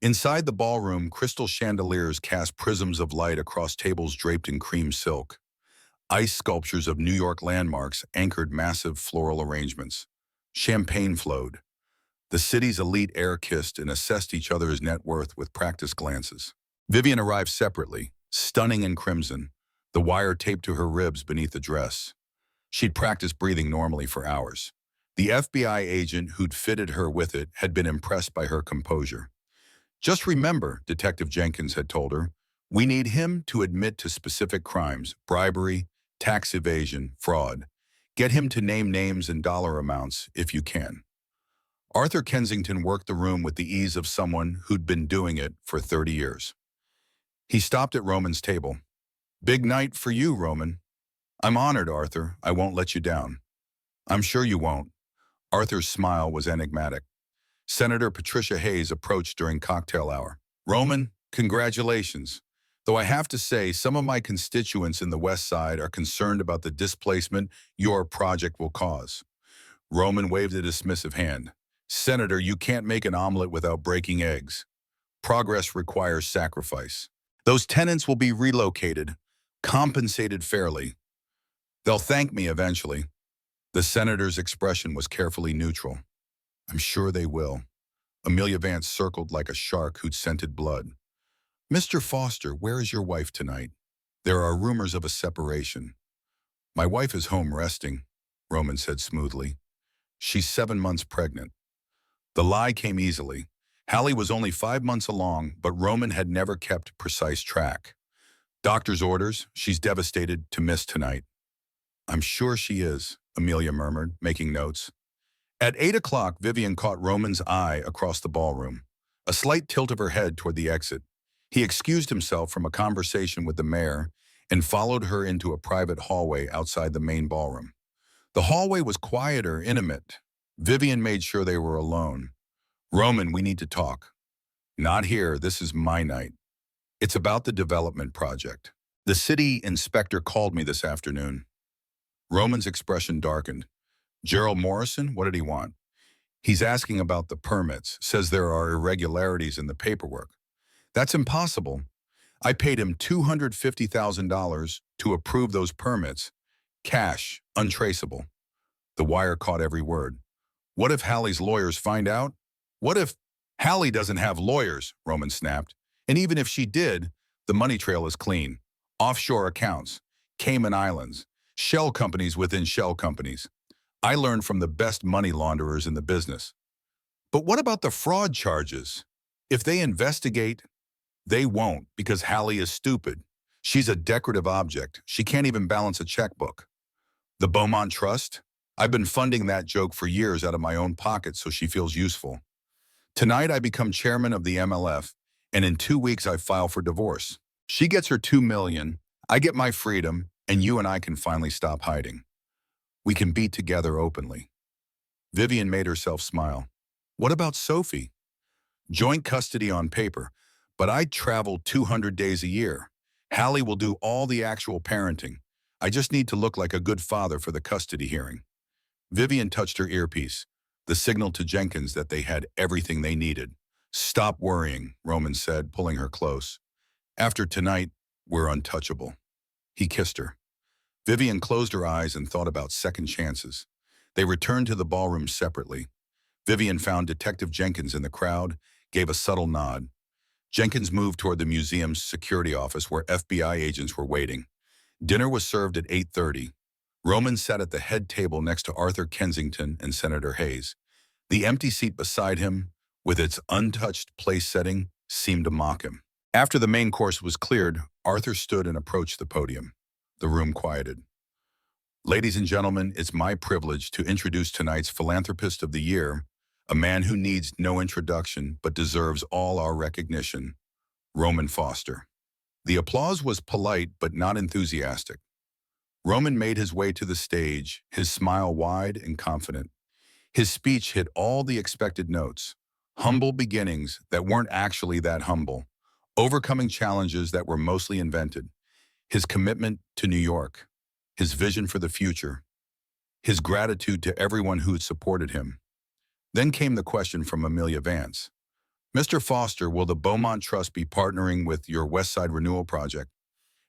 Speaker 1: Inside the ballroom, crystal chandeliers cast prisms of light across tables draped in cream silk. Ice sculptures of New York landmarks anchored massive floral arrangements. Champagne flowed. The city's elite air kissed and assessed each other's net worth with practiced glances. Vivian arrived separately, stunning in crimson, the wire taped to her ribs beneath the dress. She'd practiced breathing normally for hours. The FBI agent who'd fitted her with it had been impressed by her composure. Just remember, Detective Jenkins had told her, we need him to admit to specific crimes, bribery, tax evasion, fraud. Get him to name names and dollar amounts if you can. Arthur Kensington worked the room with the ease of someone who'd been doing it for 30 years. He stopped at Roman's table. Big night for you, Roman. I'm honored, Arthur. I won't let you down. I'm sure you won't. Arthur's smile was enigmatic. Senator Patricia Hayes approached during cocktail hour. Roman, congratulations. Though I have to say, some of my constituents in the West Side are concerned about the displacement your project will cause. Roman waved a dismissive hand. Senator, you can't make an omelet without breaking eggs. Progress requires sacrifice. Those tenants will be relocated, compensated fairly. They'll thank me eventually. The senator's expression was carefully neutral. I'm sure they will. Amelia Vance circled like a shark who'd scented blood. Mr. Foster, where is your wife tonight? There are rumors of a separation. My wife is home resting, Roman said smoothly. She's 7 months pregnant. The lie came easily. Hallie was only 5 months along, but Roman had never kept precise track. Doctor's orders, she's devastated to miss tonight. I'm sure she is, Amelia murmured, making notes. At 8 o'clock, Vivian caught Roman's eye across the ballroom, a slight tilt of her head toward the exit. He excused himself from a conversation with the mayor and followed her into a private hallway outside the main ballroom. The hallway was quieter, intimate. Vivian made sure they were alone. Roman, we need to talk. Not here, this is my night. It's about the development project. The city inspector called me this afternoon. Roman's expression darkened. Gerald Morrison, what did he want? He's asking about the permits, says there are irregularities in the paperwork. That's impossible. I paid him $250,000 to approve those permits. Cash, untraceable. The wire caught every word. What if Hallie's lawyers find out? What if Hallie doesn't have lawyers, Roman snapped. And even if she did, the money trail is clean. Offshore accounts, Cayman Islands, shell companies within shell companies. I learned from the best money launderers in the business. But what about the fraud charges? If they investigate, they won't because Hallie is stupid. She's a decorative object. She can't even balance a checkbook. The Beaumont Trust? I've been funding that joke for years out of my own pocket so she feels useful. Tonight I become chairman of the MLF, and in 2 weeks I file for divorce. She gets her $2 million, I get my freedom, and you and I can finally stop hiding. We can be together openly. Vivian made herself smile. What about Sophie? Joint custody on paper, but I travel 200 days a year. Hallie will do all the actual parenting. I just need to look like a good father for the custody hearing. Vivian touched her earpiece, the signal to Jenkins that they had everything they needed. Stop worrying, Roman said, pulling her close. After tonight, we're untouchable. He kissed her. Vivian closed her eyes and thought about second chances. They returned to the ballroom separately. Vivian found Detective Jenkins in the crowd, gave a subtle nod. Jenkins moved toward the museum's security office where FBI agents were waiting. Dinner was served at 8:30. Roman sat at the head table next to Arthur Kensington and Senator Hayes. The empty seat beside him, with its untouched place setting, seemed to mock him. After the main course was cleared, Arthur stood and approached the podium. The room quieted. Ladies and gentlemen, it's my privilege to introduce tonight's Philanthropist of the Year, a man who needs no introduction but deserves all our recognition, Roman Foster. The applause was polite but not enthusiastic. Roman made his way to the stage, his smile wide and confident. His speech hit all the expected notes. Humble beginnings that weren't actually that humble. Overcoming challenges that were mostly invented. His commitment to New York. His vision for the future. His gratitude to everyone who had supported him. Then came the question from Amelia Vance. Mr. Foster, will the Beaumont Trust be partnering with your West Side Renewal Project?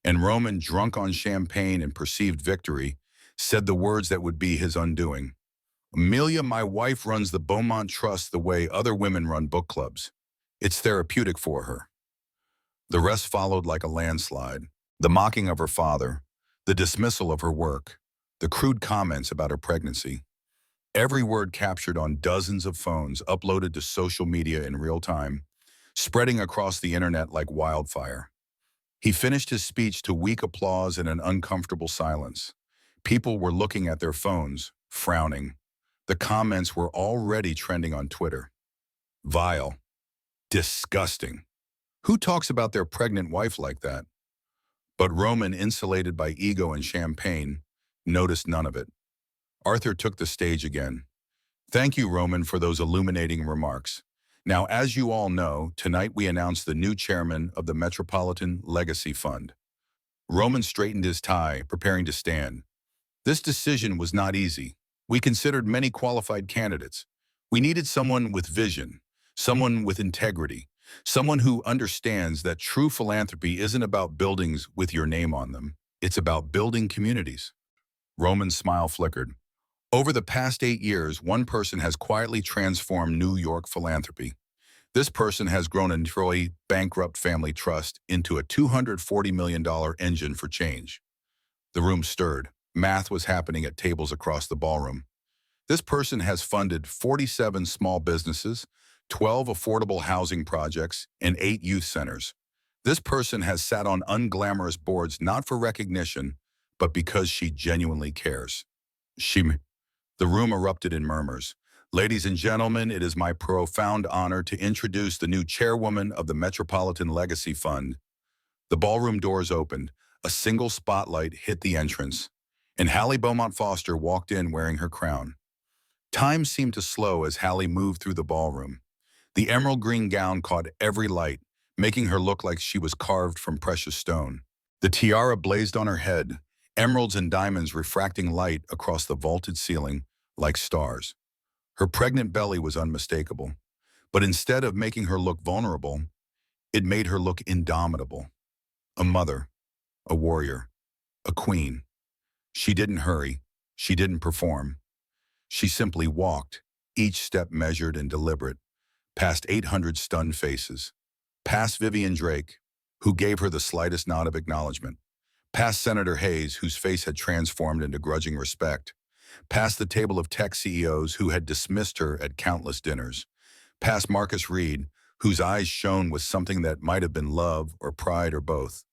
Speaker 1: And Roman, drunk on champagne and perceived victory, said the words that would be his undoing. Amelia, my wife runs the Beaumont Trust the way other women run book clubs. It's therapeutic for her. The rest followed like a landslide. The mocking of her father, the dismissal of her work, the crude comments about her pregnancy. Every word captured on dozens of phones uploaded to social media in real time, spreading across the internet like wildfire. He finished his speech to weak applause and an uncomfortable silence. People were looking at their phones, frowning. The comments were already trending on Twitter. Vile. Disgusting. Who talks about their pregnant wife like that? But Roman, insulated by ego and champagne, noticed none of it. Arthur took the stage again. Thank you, Roman, for those illuminating remarks. Now, as you all know, tonight we announced the new chairman of the Metropolitan Legacy Fund. Roman straightened his tie, preparing to stand. This decision was not easy. We considered many qualified candidates. We needed someone with vision, someone with integrity, someone who understands that true philanthropy isn't about buildings with your name on them. It's about building communities. Roman's smile flickered. Over the past 8 years, one person has quietly transformed New York philanthropy. This person has grown a Troy bankrupt family trust into a $240 million engine for change. The room stirred. Math was happening at tables across the ballroom. This person has funded 47 small businesses, 12 affordable housing projects, and 8 youth centers. This person has sat on unglamorous boards not for recognition, but because she genuinely cares. The room erupted in murmurs. Ladies and gentlemen, it is my profound honor to introduce the new chairwoman of the Metropolitan Legacy Fund. The ballroom doors opened. A single spotlight hit the entrance, and Hallie Beaumont Foster walked in wearing her crown. Time seemed to slow as Hallie moved through the ballroom. The emerald green gown caught every light, making her look like she was carved from precious stone. The tiara blazed on her head, emeralds and diamonds refracting light across the vaulted ceiling like stars. Her pregnant belly was unmistakable, but instead of making her look vulnerable, it made her look indomitable. A mother, a warrior, a queen. She didn't hurry. She didn't perform. She simply walked, each step measured and deliberate, past 800 stunned faces, past Vivian Drake, who gave her the slightest nod of acknowledgement, past Senator Hayes, whose face had transformed into grudging respect, past the table of tech CEOs who had dismissed her at countless dinners, past Marcus Reed, whose eyes shone with something that might have been love or pride or both,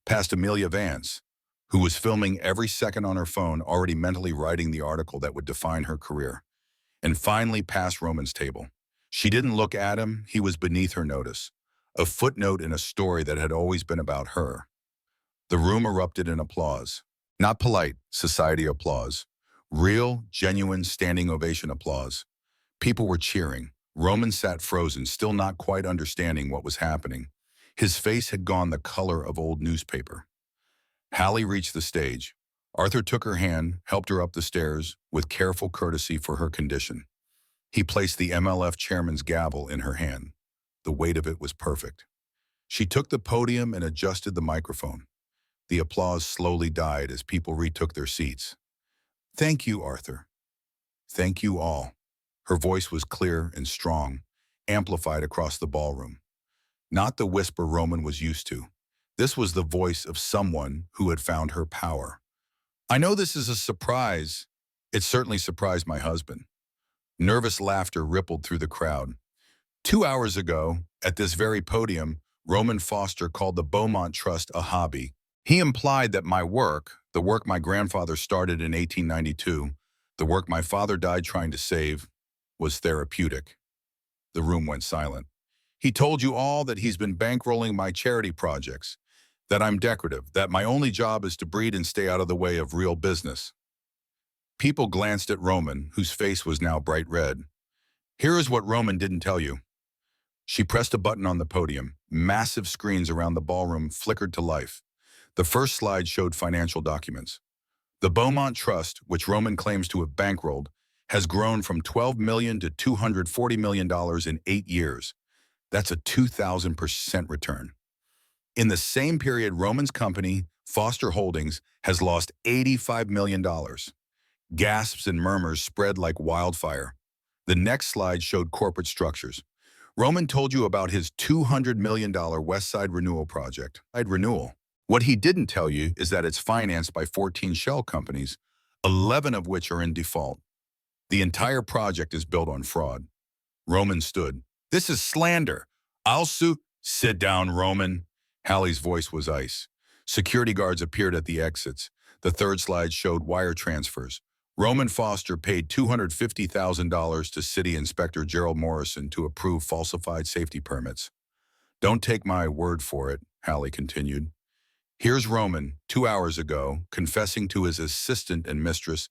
Speaker 1: past Amelia Vance, who was filming every second on her phone, already mentally writing the article that would define her career, and finally past Roman's table. She didn't look at him, he was beneath her notice, a footnote in a story that had always been about her. The room erupted in applause. Not polite, society applause. Real, genuine, standing ovation applause. People were cheering. Roman sat frozen, still not quite understanding what was happening. His face had gone the color of old newspaper. Hallie reached the stage. Arthur took her hand, helped her up the stairs, with careful courtesy for her condition. He placed the MLF chairman's gavel in her hand. The weight of it was perfect. She took the podium and adjusted the microphone. The applause slowly died as people retook their seats. Thank you, Arthur. Thank you all. Her voice was clear and strong, amplified across the ballroom. Not the whisper Roman was used to. This was the voice of someone who had found her power. I know this is a surprise. It certainly surprised my husband. Nervous laughter rippled through the crowd. 2 hours ago, at this very podium, Roman Foster called the Beaumont Trust a hobby. He implied that my work, the work my grandfather started in 1892, the work my father died trying to save, was therapeutic. The room went silent. He told you all that he's been bankrolling my charity projects, that I'm decorative, that my only job is to breed and stay out of the way of real business. People glanced at Roman, whose face was now bright red. Here is what Roman didn't tell you. She pressed a button on the podium. Massive screens around the ballroom flickered to life. The first slide showed financial documents. The Beaumont Trust, which Roman claims to have bankrolled, has grown from $12 million to $240 million in 8 years. That's a 2,000% return. In the same period, Roman's company, Foster Holdings, has lost $85 million. Gasps and murmurs spread like wildfire. The next slide showed corporate structures. Roman told you about his $200 million West Side Renewal project. What he didn't tell you is that it's financed by 14 shell companies, 11 of which are in default. The entire project is built on fraud. Roman stood. This is slander. I'll sue. Sit down, Roman. Hallie's voice was ice. Security guards appeared at the exits. The third slide showed wire transfers. Roman Foster paid $250,000 to City Inspector Gerald Morrison to approve falsified safety permits. Don't take my word for it, Hallie continued. Here's Roman, 2 hours ago, confessing to his assistant and mistress,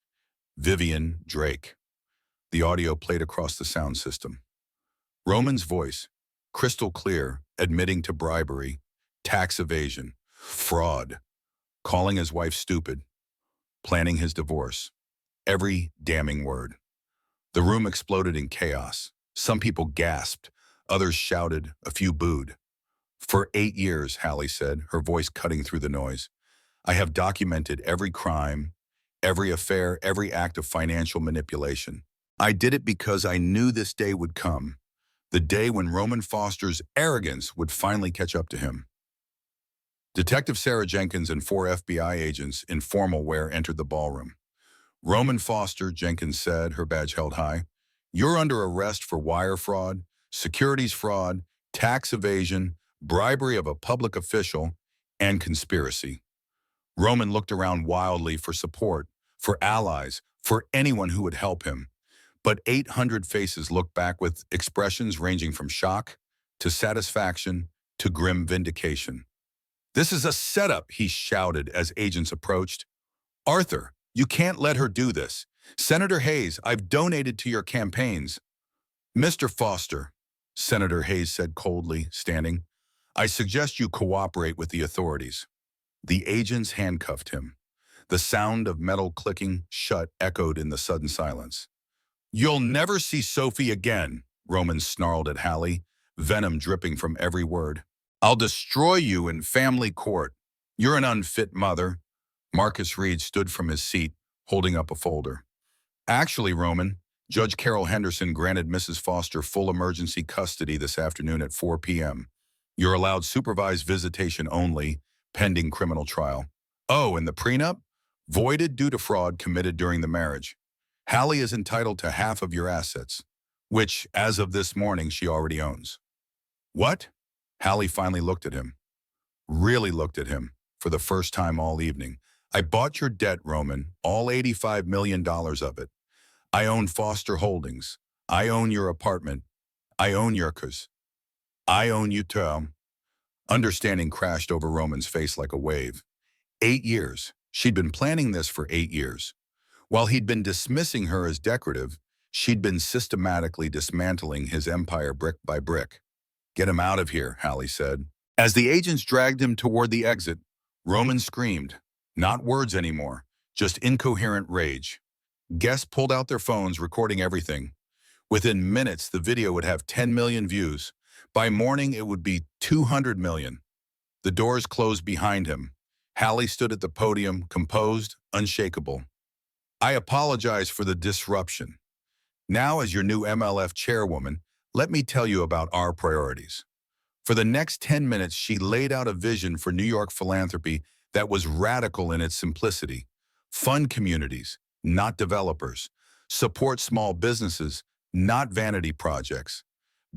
Speaker 1: Vivian Drake. The audio played across the sound system. Roman's voice, crystal clear, admitting to bribery, tax evasion, fraud, calling his wife stupid, planning his divorce. Every damning word. The room exploded in chaos. Some people gasped, others shouted, a few booed. For 8 years, Hallie said, her voice cutting through the noise, I have documented every crime, every affair, every act of financial manipulation. I did it because I knew this day would come, the day when Roman Foster's arrogance would finally catch up to him. Detective Sarah Jenkins and 4 FBI agents in formal wear entered the ballroom. Roman Foster, Jenkins said, her badge held high, you're under arrest for wire fraud, securities fraud, tax evasion, bribery of a public official, and conspiracy. Roman looked around wildly for support, for allies, for anyone who would help him. But 800 faces looked back with expressions ranging from shock to satisfaction to grim vindication. This is a setup, he shouted as agents approached. Arthur, you can't let her do this. Senator Hayes, I've donated to your campaigns. Mr. Foster, Senator Hayes said coldly, standing, I suggest you cooperate with the authorities. The agents handcuffed him. The sound of metal clicking shut echoed in the sudden silence. You'll never see Sophie again, Roman snarled at Hallie, venom dripping from every word. I'll destroy you in family court. You're an unfit mother. Marcus Reed stood from his seat, holding up a folder. Actually, Roman, Judge Carol Henderson granted Mrs. Foster full emergency custody this afternoon at 4 p.m. You're allowed supervised visitation only, pending criminal trial. Oh, and the prenup? Voided due to fraud committed during the marriage. Hallie is entitled to half of your assets, which, as of this morning, she already owns. What? Hallie finally looked at him. Really looked at him, for the first time all evening. I bought your debt, Roman, all $85 million of it. I own Foster Holdings. I own your apartment. I own your cars. I own you too. Understanding crashed over Roman's face like a wave. 8 years. She'd been planning this for 8 years. While he'd been dismissing her as decorative, she'd been systematically dismantling his empire brick by brick. Get him out of here, Hallie said. As the agents dragged him toward the exit, Roman screamed. Not words anymore, just incoherent rage. Guests pulled out their phones, recording everything. Within minutes, the video would have 10 million views. By morning, it would be 200 million. The doors closed behind him. Hallie stood at the podium, composed, unshakable. I apologize for the disruption. Now, as your new MLF chairwoman, let me tell you about our priorities. For the next 10 minutes, she laid out a vision for New York philanthropy that was radical in its simplicity. Fund communities, not developers. Support small businesses, not vanity projects.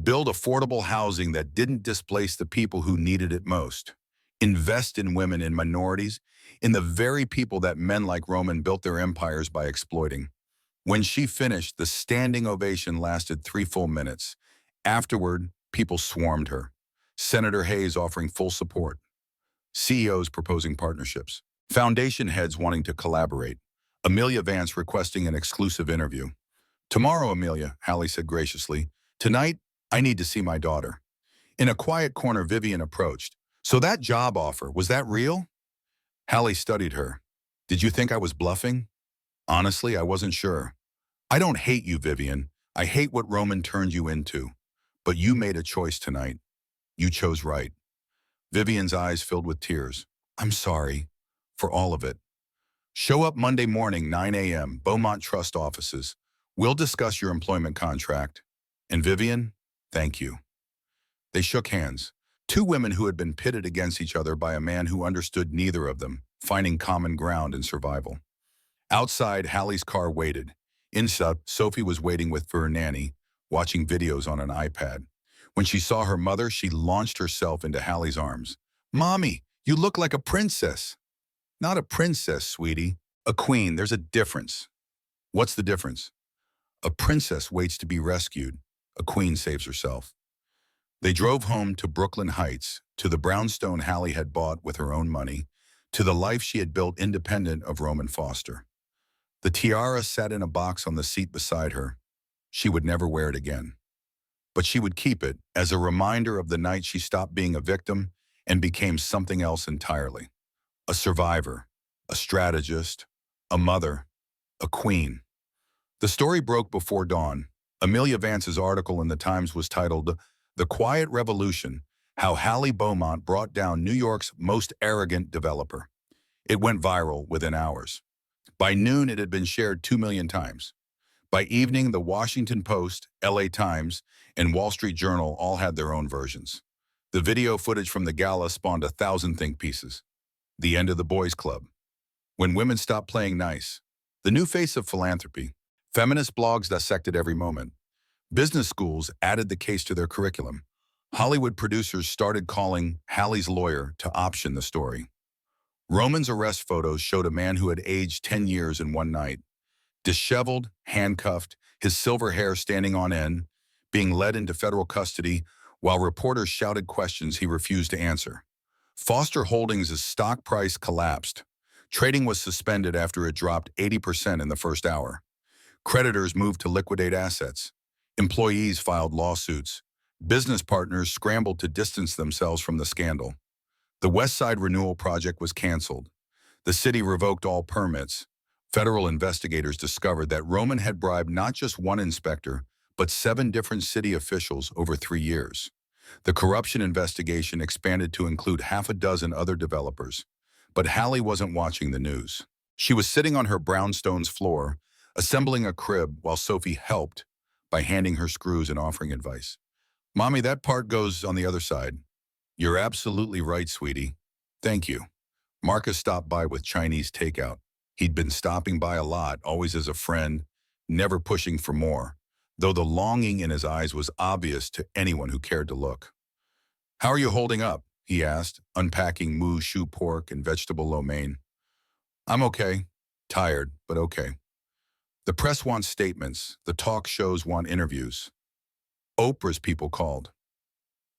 Speaker 1: Build affordable housing that didn't displace the people who needed it most. Invest in women and minorities, in the very people that men like Roman built their empires by exploiting. When she finished, the standing ovation lasted 3 full minutes. Afterward, people swarmed her. Senator Hayes offering full support. CEOs proposing partnerships. Foundation heads wanting to collaborate. Amelia Vance requesting an exclusive interview. Tomorrow, Amelia, Hallie said graciously. Tonight, I need to see my daughter. In a quiet corner, Vivian approached. So that job offer, was that real? Hallie studied her. Did you think I was bluffing? Honestly, I wasn't sure. I don't hate you, Vivian. I hate what Roman turned you into. But you made a choice tonight. You chose right. Vivian's eyes filled with tears. I'm sorry. For all of it. Show up Monday morning, 9 a.m., Beaumont Trust offices. We'll discuss your employment contract. And Vivian, thank you. They shook hands. 2 women who had been pitted against each other by a man who understood neither of them, finding common ground in survival. Outside, Hallie's car waited. Inside, Sophie was waiting with for her nanny, watching videos on an iPad. When she saw her mother, she launched herself into Hallie's arms. "Mommy, you look like a princess." "Not a princess, sweetie. A queen. There's a difference." "What's the difference?" "A princess waits to be rescued. A queen saves herself." They drove home to Brooklyn Heights, to the brownstone Hallie had bought with her own money, to the life she had built independent of Roman Foster. The tiara sat in a box on the seat beside her. She would never wear it again. But she would keep it as a reminder of the night she stopped being a victim and became something else entirely. A survivor, a strategist, a mother, a queen. The story broke before dawn. Amelia Vance's article in the Times was titled, "The Quiet Revolution: How Hallie Beaumont Brought Down New York's Most Arrogant Developer." It went viral within hours. By noon, it had been shared 2 million times. By evening, the Washington Post, LA Times, and Wall Street Journal all had their own versions. The video footage from the gala spawned 1,000 think pieces. The end of the boys' club. When women stopped playing nice. The new face of philanthropy. Feminist blogs dissected every moment. Business schools added the case to their curriculum. Hollywood producers started calling Hallie's lawyer to option the story. Roman's arrest photos showed a man who had aged 10 years in one night. Disheveled, handcuffed, his silver hair standing on end, being led into federal custody while reporters shouted questions he refused to answer. Foster Holdings' stock price collapsed. Trading was suspended after it dropped 80% in the first hour. Creditors moved to liquidate assets. Employees filed lawsuits. Business partners scrambled to distance themselves from the scandal. The West Side Renewal Project was canceled. The city revoked all permits. Federal investigators discovered that Roman had bribed not just one inspector, but 7 different city officials over 3 years. The corruption investigation expanded to include half a dozen other developers. But Hallie wasn't watching the news. She was sitting on her brownstone's floor, assembling a crib while Sophie helped by handing her screws and offering advice. "Mommy, that part goes on the other side." "You're absolutely right, sweetie." "Thank you." Marcus stopped by with Chinese takeout. He'd been stopping by a lot, always as a friend, never pushing for more, though the longing in his eyes was obvious to anyone who cared to look. "How are you holding up?" he asked, unpacking moo shu pork and vegetable lo mein. "I'm okay. Tired, but okay." The press wants statements. The talk shows want interviews. Oprah's people called.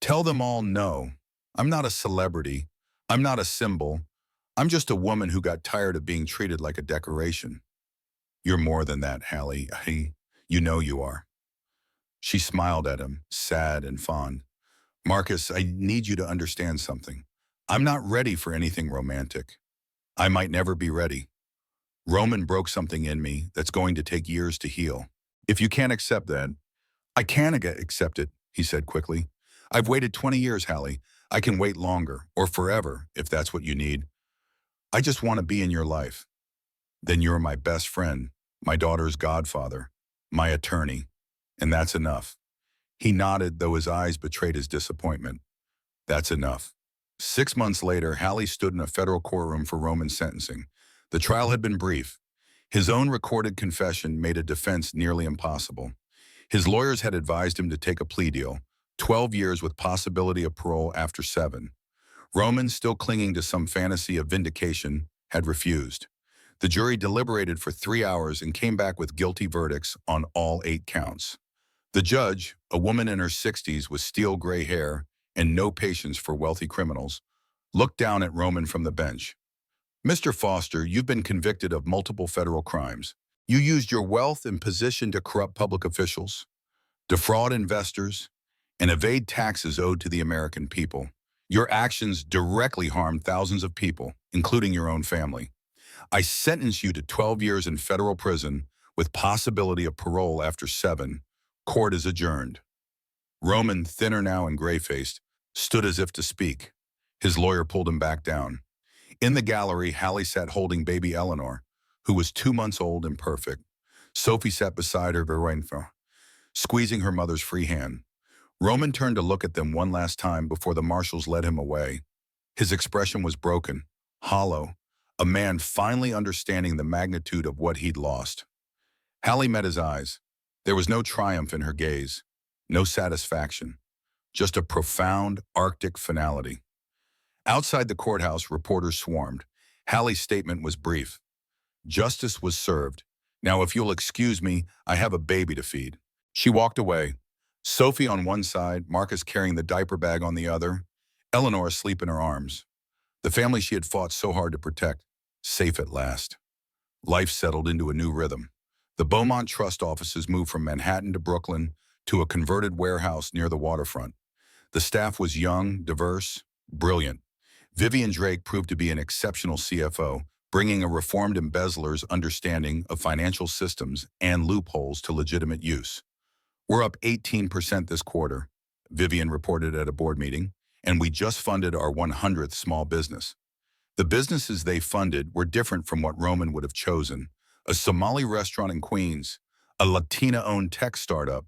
Speaker 1: "Tell them all no. I'm not a celebrity. I'm not a symbol. I'm just a woman who got tired of being treated like a decoration." "You're more than that, Hallie. You know you are." She smiled at him, sad and fond. "Marcus, I need you to understand something. I'm not ready for anything romantic. I might never be ready. Roman broke something in me that's going to take years to heal. If you can't accept that—" "I can accept it," he said quickly. "I've waited 20 years, Hallie. I can wait longer, or forever, if that's what you need. I just want to be in your life. Then you're my best friend, my daughter's godfather, my attorney, and that's enough." He nodded, though his eyes betrayed his disappointment. "That's enough." 6 months later, Hallie stood in a federal courtroom for Roman's sentencing. The trial had been brief. His own recorded confession made a defense nearly impossible. His lawyers had advised him to take a plea deal, 12 years with possibility of parole after 7. Roman, still clinging to some fantasy of vindication, had refused. The jury deliberated for 3 hours and came back with guilty verdicts on all 8 counts. The judge, a woman in her 60s with steel gray hair and no patience for wealthy criminals, looked down at Roman from the bench. "Mr. Foster, you've been convicted of multiple federal crimes. You used your wealth and position to corrupt public officials, defraud investors, and evade taxes owed to the American people. Your actions directly harmed thousands of people, including your own family. I sentence you to 12 years in federal prison with possibility of parole after 7. Court is adjourned." Roman, thinner now and gray-faced, stood as if to speak. His lawyer pulled him back down. In the gallery, Hallie sat holding baby Eleanor, who was 2 months old and perfect. Sophie sat beside her, squeezing her mother's free hand. Roman turned to look at them one last time before the marshals led him away. His expression was broken, hollow, a man finally understanding the magnitude of what he'd lost. Hallie met his eyes. There was no triumph in her gaze, no satisfaction, just a profound Arctic finality. Outside the courthouse, reporters swarmed. Hallie's statement was brief. Justice was served. Now, if you'll excuse me, I have a baby to feed. She walked away. Sophie on one side, Marcus carrying the diaper bag on the other, Eleanor asleep in her arms. The family she had fought so hard to protect, safe at last. Life settled into a new rhythm. The Beaumont Trust offices moved from Manhattan to Brooklyn to a converted warehouse near the waterfront. The staff was young, diverse, brilliant. Vivian Drake proved to be an exceptional CFO, bringing a reformed embezzler's understanding of financial systems and loopholes to legitimate use. We're up 18% this quarter, Vivian reported at a board meeting, and we just funded our 100th small business. The businesses they funded were different from what Roman would have chosen. A Somali restaurant in Queens, a Latina-owned tech startup,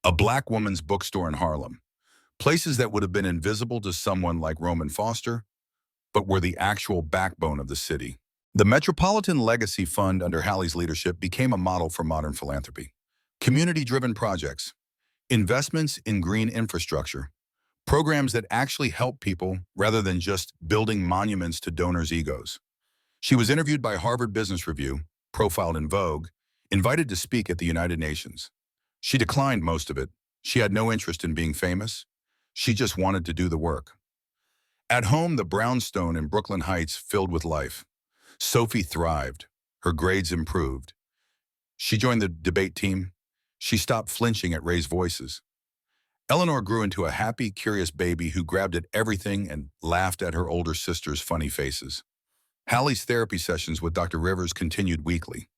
Speaker 1: a black woman's bookstore in Harlem. Places that would have been invisible to someone like Roman Foster, but were the actual backbone of the city. The Metropolitan Legacy Fund under Hallie's leadership became a model for modern philanthropy. Community-driven projects, investments in green infrastructure, programs that actually help people rather than just building monuments to donors' egos. She was interviewed by Harvard Business Review, profiled in Vogue, invited to speak at the United Nations. She declined most of it. She had no interest in being famous. She just wanted to do the work. At home, the brownstone in Brooklyn Heights filled with life. Sophie thrived. Her grades improved. She joined the debate team. She stopped flinching at raised voices. Eleanor grew into a happy, curious baby who grabbed at everything and laughed at her older sister's funny faces. Hallie's therapy sessions with Dr. Rivers continued weekly.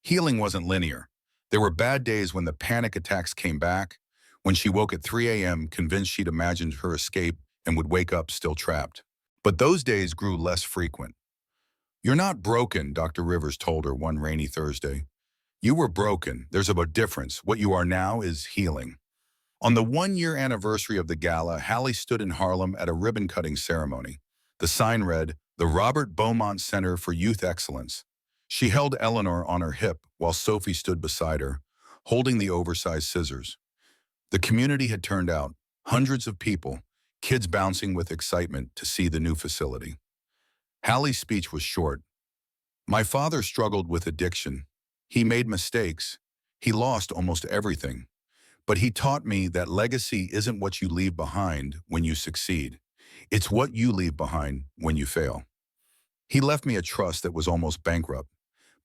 Speaker 1: Healing wasn't linear. There were bad days when the panic attacks came back, when she woke at 3 a.m. convinced she'd imagined her escape and would wake up still trapped. But those days grew less frequent. "You're not broken," Dr. Rivers told her one rainy Thursday. "You were broken. There's a difference. What you are now is healing." On the one-year anniversary of the gala, Hallie stood in Harlem at a ribbon-cutting ceremony. The sign read, "The Robert Beaumont Center for Youth Excellence." She held Eleanor on her hip while Sophie stood beside her, holding the oversized scissors. The community had turned out, hundreds of people, kids bouncing with excitement to see the new facility. Hallie's speech was short. "My father struggled with addiction. He made mistakes. He lost almost everything. But he taught me that legacy isn't what you leave behind when you succeed. It's what you leave behind when you fail. He left me a trust that was almost bankrupt,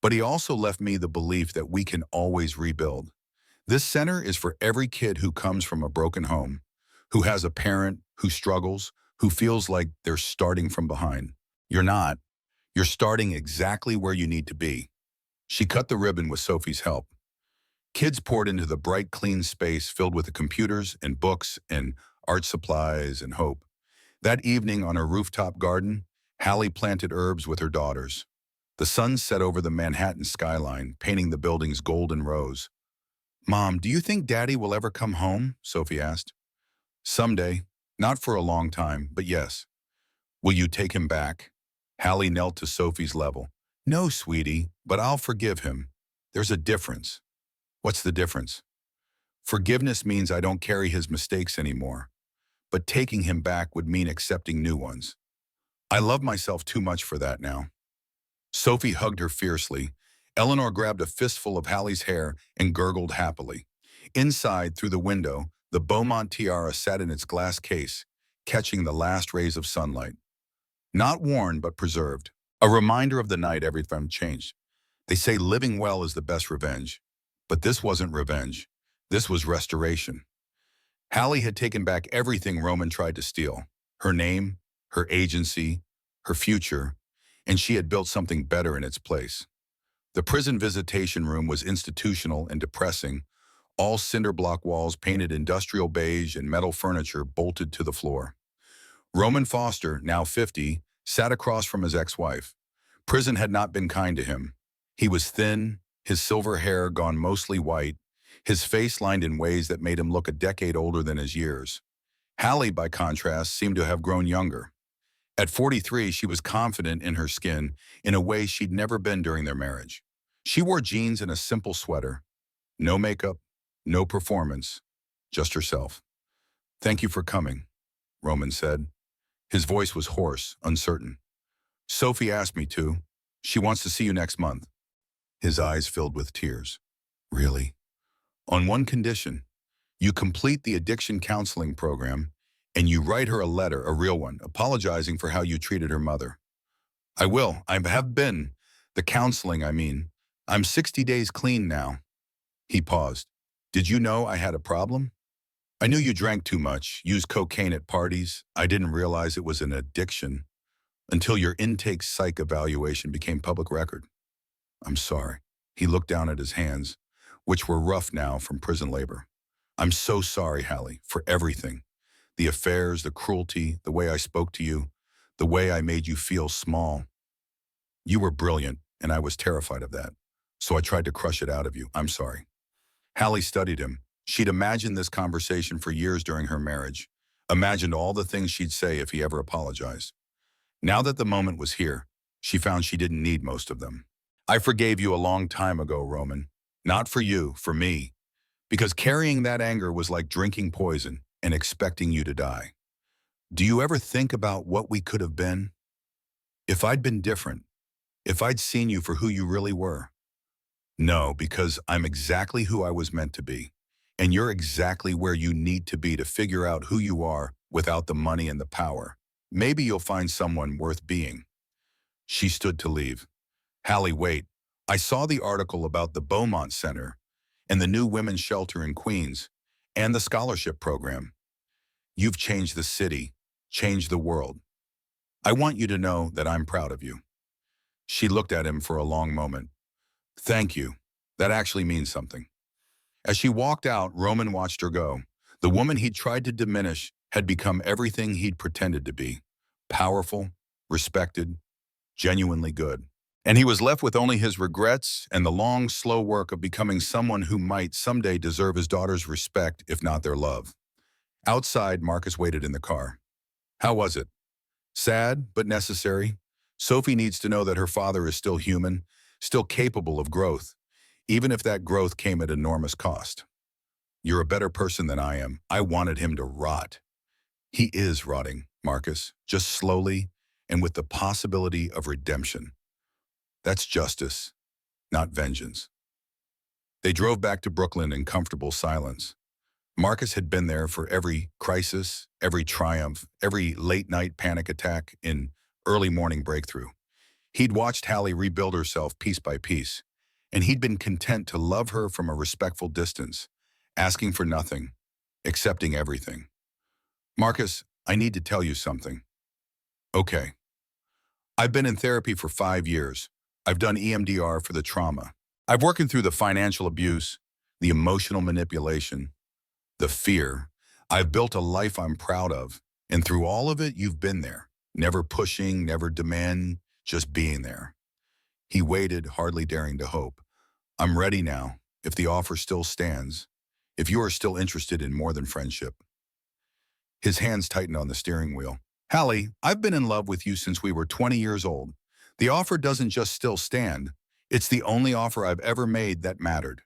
Speaker 1: but he also left me the belief that we can always rebuild. This center is for every kid who comes from a broken home, who has a parent who struggles, who feels like they're starting from behind. You're not. You're starting exactly where you need to be." She cut the ribbon with Sophie's help. Kids poured into the bright, clean space filled with the computers and books and art supplies and hope. That evening on her rooftop garden, Hallie planted herbs with her daughters. The sun set over the Manhattan skyline, painting the building's golden rose. "Mom, do you think Daddy will ever come home?" Sophie asked. "Someday. Not for a long time, but yes." "Will you take him back?" Hallie knelt to Sophie's level. "No, sweetie, but I'll forgive him. There's a difference." "What's the difference?" "Forgiveness means I don't carry his mistakes anymore, but taking him back would mean accepting new ones. I love myself too much for that now." Sophie hugged her fiercely. Eleanor grabbed a fistful of Hallie's hair and gurgled happily. Inside, through the window, the Beaumont tiara sat in its glass case, catching the last rays of sunlight. Not worn, but preserved. A reminder of the night everything changed. They say living well is the best revenge. But this wasn't revenge. This was restoration. Hallie had taken back everything Roman tried to steal. Her name, her agency, her future, and she had built something better in its place. The prison visitation room was institutional and depressing, all cinder block walls painted industrial beige and metal furniture bolted to the floor. Roman Foster, now 50, sat across from his ex-wife. Prison had not been kind to him. He was thin, his silver hair gone mostly white, his face lined in ways that made him look a decade older than his years. Hallie, by contrast, seemed to have grown younger. At 43, she was confident in her skin in a way she'd never been during their marriage. She wore jeans and a simple sweater. No makeup, no performance, just herself. "Thank you for coming," Roman said. His voice was hoarse, uncertain. "Sophie asked me to. She wants to see you next month." His eyes filled with tears. "Really?" "On one condition. You complete the addiction counseling program, and you write her a letter, a real one, apologizing for how you treated her mother." "I will. I have been. The counseling, I mean. I'm 60 days clean now." He paused. "Did you know I had a problem?" "I knew you drank too much, used cocaine at parties. I didn't realize it was an addiction until your intake psych evaluation became public record." "I'm sorry." He looked down at his hands, which were rough now from prison labor. "I'm so sorry, Hallie, for everything. The affairs, the cruelty, the way I spoke to you, the way I made you feel small. You were brilliant, and I was terrified of that. So I tried to crush it out of you. I'm sorry." Hallie studied him. She'd imagined this conversation for years during her marriage, imagined all the things she'd say if he ever apologized. Now that the moment was here, she found she didn't need most of them. "I forgave you a long time ago, Roman. Not for you, for me. Because carrying that anger was like drinking poison and expecting you to die. Do you ever think about what we could have been? If I'd been different, if I'd seen you for who you really were?" "No, because I'm exactly who I was meant to be. And you're exactly where you need to be to figure out who you are without the money and the power. Maybe you'll find someone worth being." She stood to leave. "Hallie, wait. I saw the article about the Beaumont Center and the new women's shelter in Queens and the scholarship program. You've changed the city, changed the world. I want you to know that I'm proud of you." She looked at him for a long moment. "Thank you. That actually means something." As she walked out, Roman watched her go. The woman he'd tried to diminish had become everything he'd pretended to be. Powerful, respected, genuinely good. And he was left with only his regrets and the long, slow work of becoming someone who might someday deserve his daughter's respect, if not their love. Outside, Marcus waited in the car. "How was it?" "Sad, but necessary. Sophie needs to know that her father is still human, still capable of growth, even if that growth came at enormous cost." "You're a better person than I am. I wanted him to rot." "He is rotting, Marcus, just slowly and with the possibility of redemption. That's justice, not vengeance." They drove back to Brooklyn in comfortable silence. Marcus had been there for every crisis, every triumph, every late-night panic attack in early morning breakthrough. He'd watched Hallie rebuild herself piece by piece, and he'd been content to love her from a respectful distance, asking for nothing, accepting everything. "Marcus, I need to tell you something." "Okay." "I've been in therapy for 5 years. I've done EMDR for the trauma. I've worked through the financial abuse, the emotional manipulation, the fear. I've built a life I'm proud of, and through all of it, you've been there. Never pushing, never demanding, just being there." He waited, hardly daring to hope. "I'm ready now, if the offer still stands, if you are still interested in more than friendship." His hands tightened on the steering wheel. "Hallie, I've been in love with you since we were 20 years old. The offer doesn't just still stand. It's the only offer I've ever made that mattered."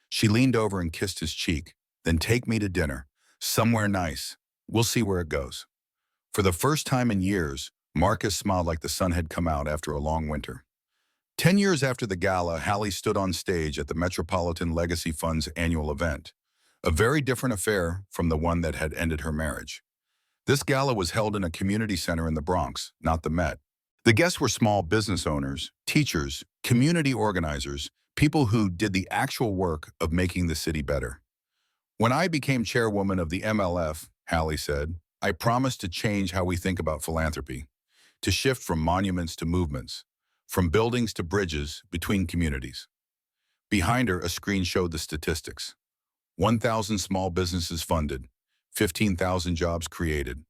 Speaker 1: She leaned over and kissed his cheek. "Then take me to dinner. Somewhere nice. We'll see where it goes." For the first time in years, Marcus smiled like the sun had come out after a long winter. 10 years after the gala, Hallie stood on stage at the Metropolitan Legacy Fund's annual event, a very different affair from the one that had ended her marriage. This gala was held in a community center in the Bronx, not the Met. The guests were small business owners, teachers, community organizers, people who did the actual work of making the city better. "When I became chairwoman of the MLF," Hallie said, "I promised to change how we think about philanthropy, to shift from monuments to movements, from buildings to bridges between communities." Behind her, a screen showed the statistics. 1,000 small businesses funded, 15,000 jobs created,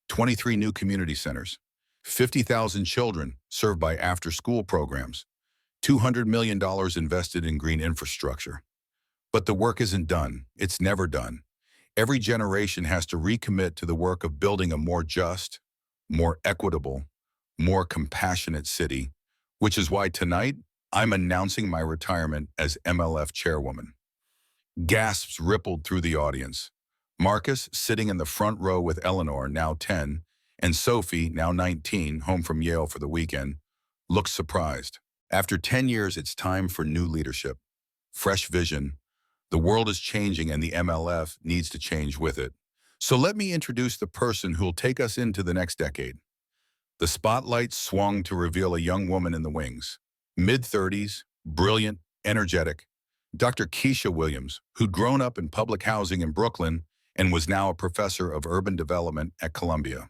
Speaker 1: 23 new community centers, 50,000 children served by after-school programs, $200 million invested in green infrastructure. But the work isn't done. It's never done. Every generation has to recommit to the work of building a more just, more equitable, more compassionate city, which is why tonight I'm announcing my retirement as MLF chairwoman. Gasps rippled through the audience. Marcus, sitting in the front row with Eleanor, now 10, and Sophie, now 19, home from Yale for the weekend, looked surprised. After 10 years, it's time for new leadership. Fresh vision. The world is changing and the MLF needs to change with it. So let me introduce the person who'll take us into the next decade. The spotlight swung to reveal a young woman in the wings. Mid-30s, brilliant, energetic. Dr. Keisha Williams, who'd grown up in public housing in Brooklyn and was now a professor of urban development at Columbia.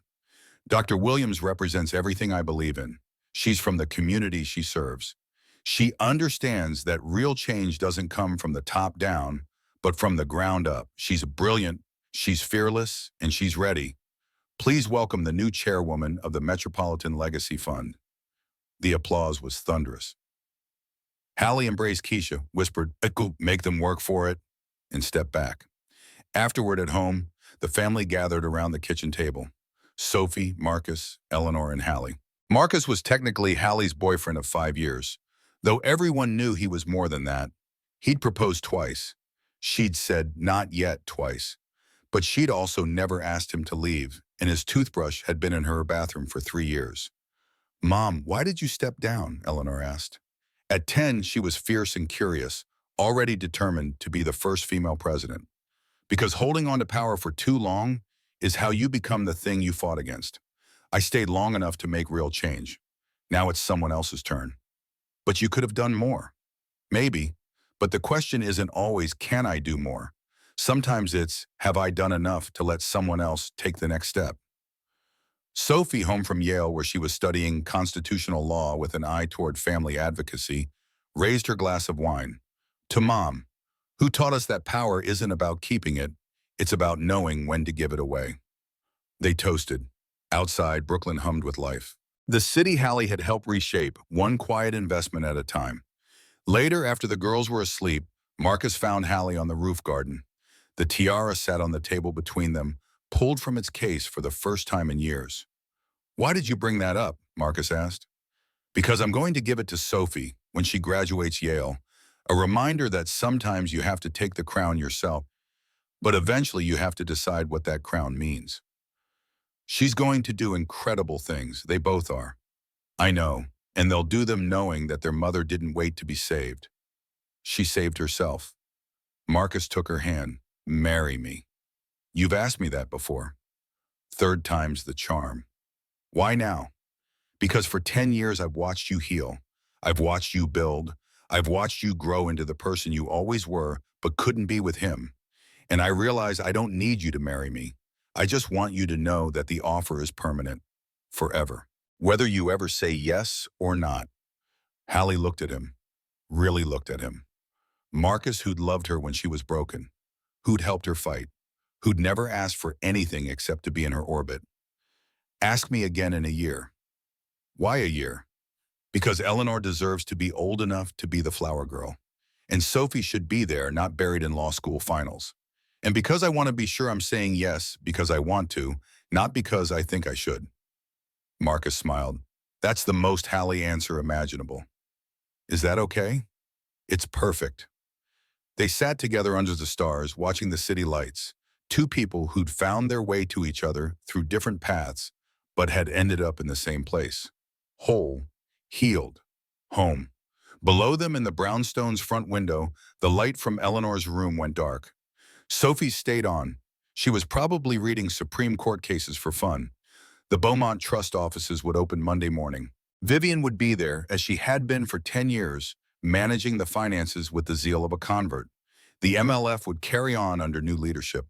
Speaker 1: Dr. Williams represents everything I believe in. She's from the community she serves. She understands that real change doesn't come from the top down, but from the ground up. She's brilliant, she's fearless, and she's ready. Please welcome the new chairwoman of the Metropolitan Legacy Fund. The applause was thunderous. Hallie embraced Keisha, whispered, "Make them work for it," and stepped back. Afterward at home, the family gathered around the kitchen table. Sophie, Marcus, Eleanor, and Hallie. Marcus was technically Hallie's boyfriend of 5 years, though everyone knew he was more than that. He'd proposed twice. She'd said not yet twice. But she'd also never asked him to leave, and his toothbrush had been in her bathroom for 3 years. "Mom, why did you step down?" Eleanor asked. At 10, she was fierce and curious, already determined to be the first female president. Because holding on to power for too long is how you become the thing you fought against. I stayed long enough to make real change. Now it's someone else's turn. But you could have done more. Maybe. But the question isn't always, can I do more? Sometimes it's, have I done enough to let someone else take the next step? Sophie, home from Yale, where she was studying constitutional law with an eye toward family advocacy, raised her glass of wine. To Mom, who taught us that power isn't about keeping it, it's about knowing when to give it away. They toasted. Outside, Brooklyn hummed with life. The city Hallie had helped reshape, one quiet investment at a time. Later, after the girls were asleep, Marcus found Hallie on the roof garden. The tiara sat on the table between them, pulled from its case for the first time in years. "Why did you bring that up?" Marcus asked. "Because I'm going to give it to Sophie when she graduates Yale, a reminder that sometimes you have to take the crown yourself, but eventually you have to decide what that crown means. She's going to do incredible things, they both are. I know, and they'll do them knowing that their mother didn't wait to be saved. She saved herself." Marcus took her hand. "Marry me." "You've asked me that before." "Third time's the charm." "Why now?" "Because for 10 years I've watched you heal. I've watched you build. I've watched you grow into the person you always were but couldn't be with him. And I realize I don't need you to marry me. I just want you to know that the offer is permanent. Forever. Whether you ever say yes or not." Hallie looked at him. Really looked at him. Marcus, who'd loved her when she was broken. Who'd helped her fight. Who'd never asked for anything except to be in her orbit. "Ask me again in a year." "Why a year?" "Because Eleanor deserves to be old enough to be the flower girl. And Sophie should be there, not buried in law school finals. And because I want to be sure I'm saying yes because I want to, not because I think I should." Marcus smiled. "That's the most Hallie answer imaginable." "Is that okay?" "It's perfect." They sat together under the stars, watching the city lights. Two people who'd found their way to each other through different paths, but had ended up in the same place. Whole, healed, home. Below them in the brownstone's front window, the light from Eleanor's room went dark. Sophie stayed on. She was probably reading Supreme Court cases for fun. The Beaumont Trust offices would open Monday morning. Vivian would be there, as she had been for 10 years, managing the finances with the zeal of a convert. The MLF would carry on under new leadership.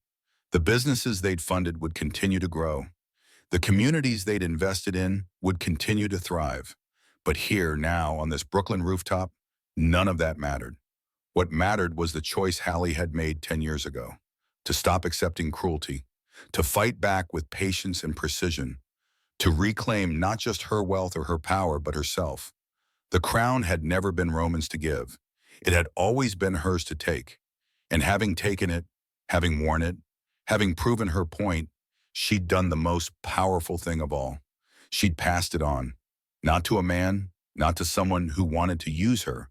Speaker 1: The businesses they'd funded would continue to grow. The communities they'd invested in would continue to thrive. But here, now, on this Brooklyn rooftop, none of that mattered. What mattered was the choice Hallie had made 10 years ago. To stop accepting cruelty. To fight back with patience and precision. To reclaim not just her wealth or her power, but herself. The crown had never been Roman's to give. It had always been hers to take. And having taken it, having worn it, having proven her point, she'd done the most powerful thing of all. She'd passed it on. Not to a man, not to someone who wanted to use her,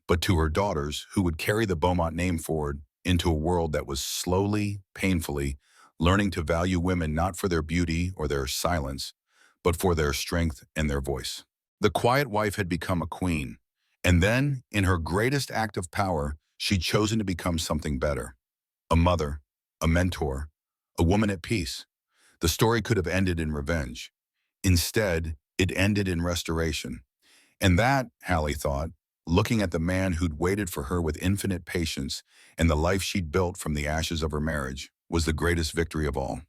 Speaker 1: but to her daughters who would carry the Beaumont name forward into a world that was slowly, painfully, learning to value women not for their beauty or their silence, but for their strength and their voice. The quiet wife had become a queen, and then, in her greatest act of power, she'd chosen to become something better. A mother, a mentor, a woman at peace. The story could have ended in revenge. Instead, it ended in restoration. And that, Hallie thought, looking at the man who'd waited for her with infinite patience and the life she'd built from the ashes of her marriage, was the greatest victory of all.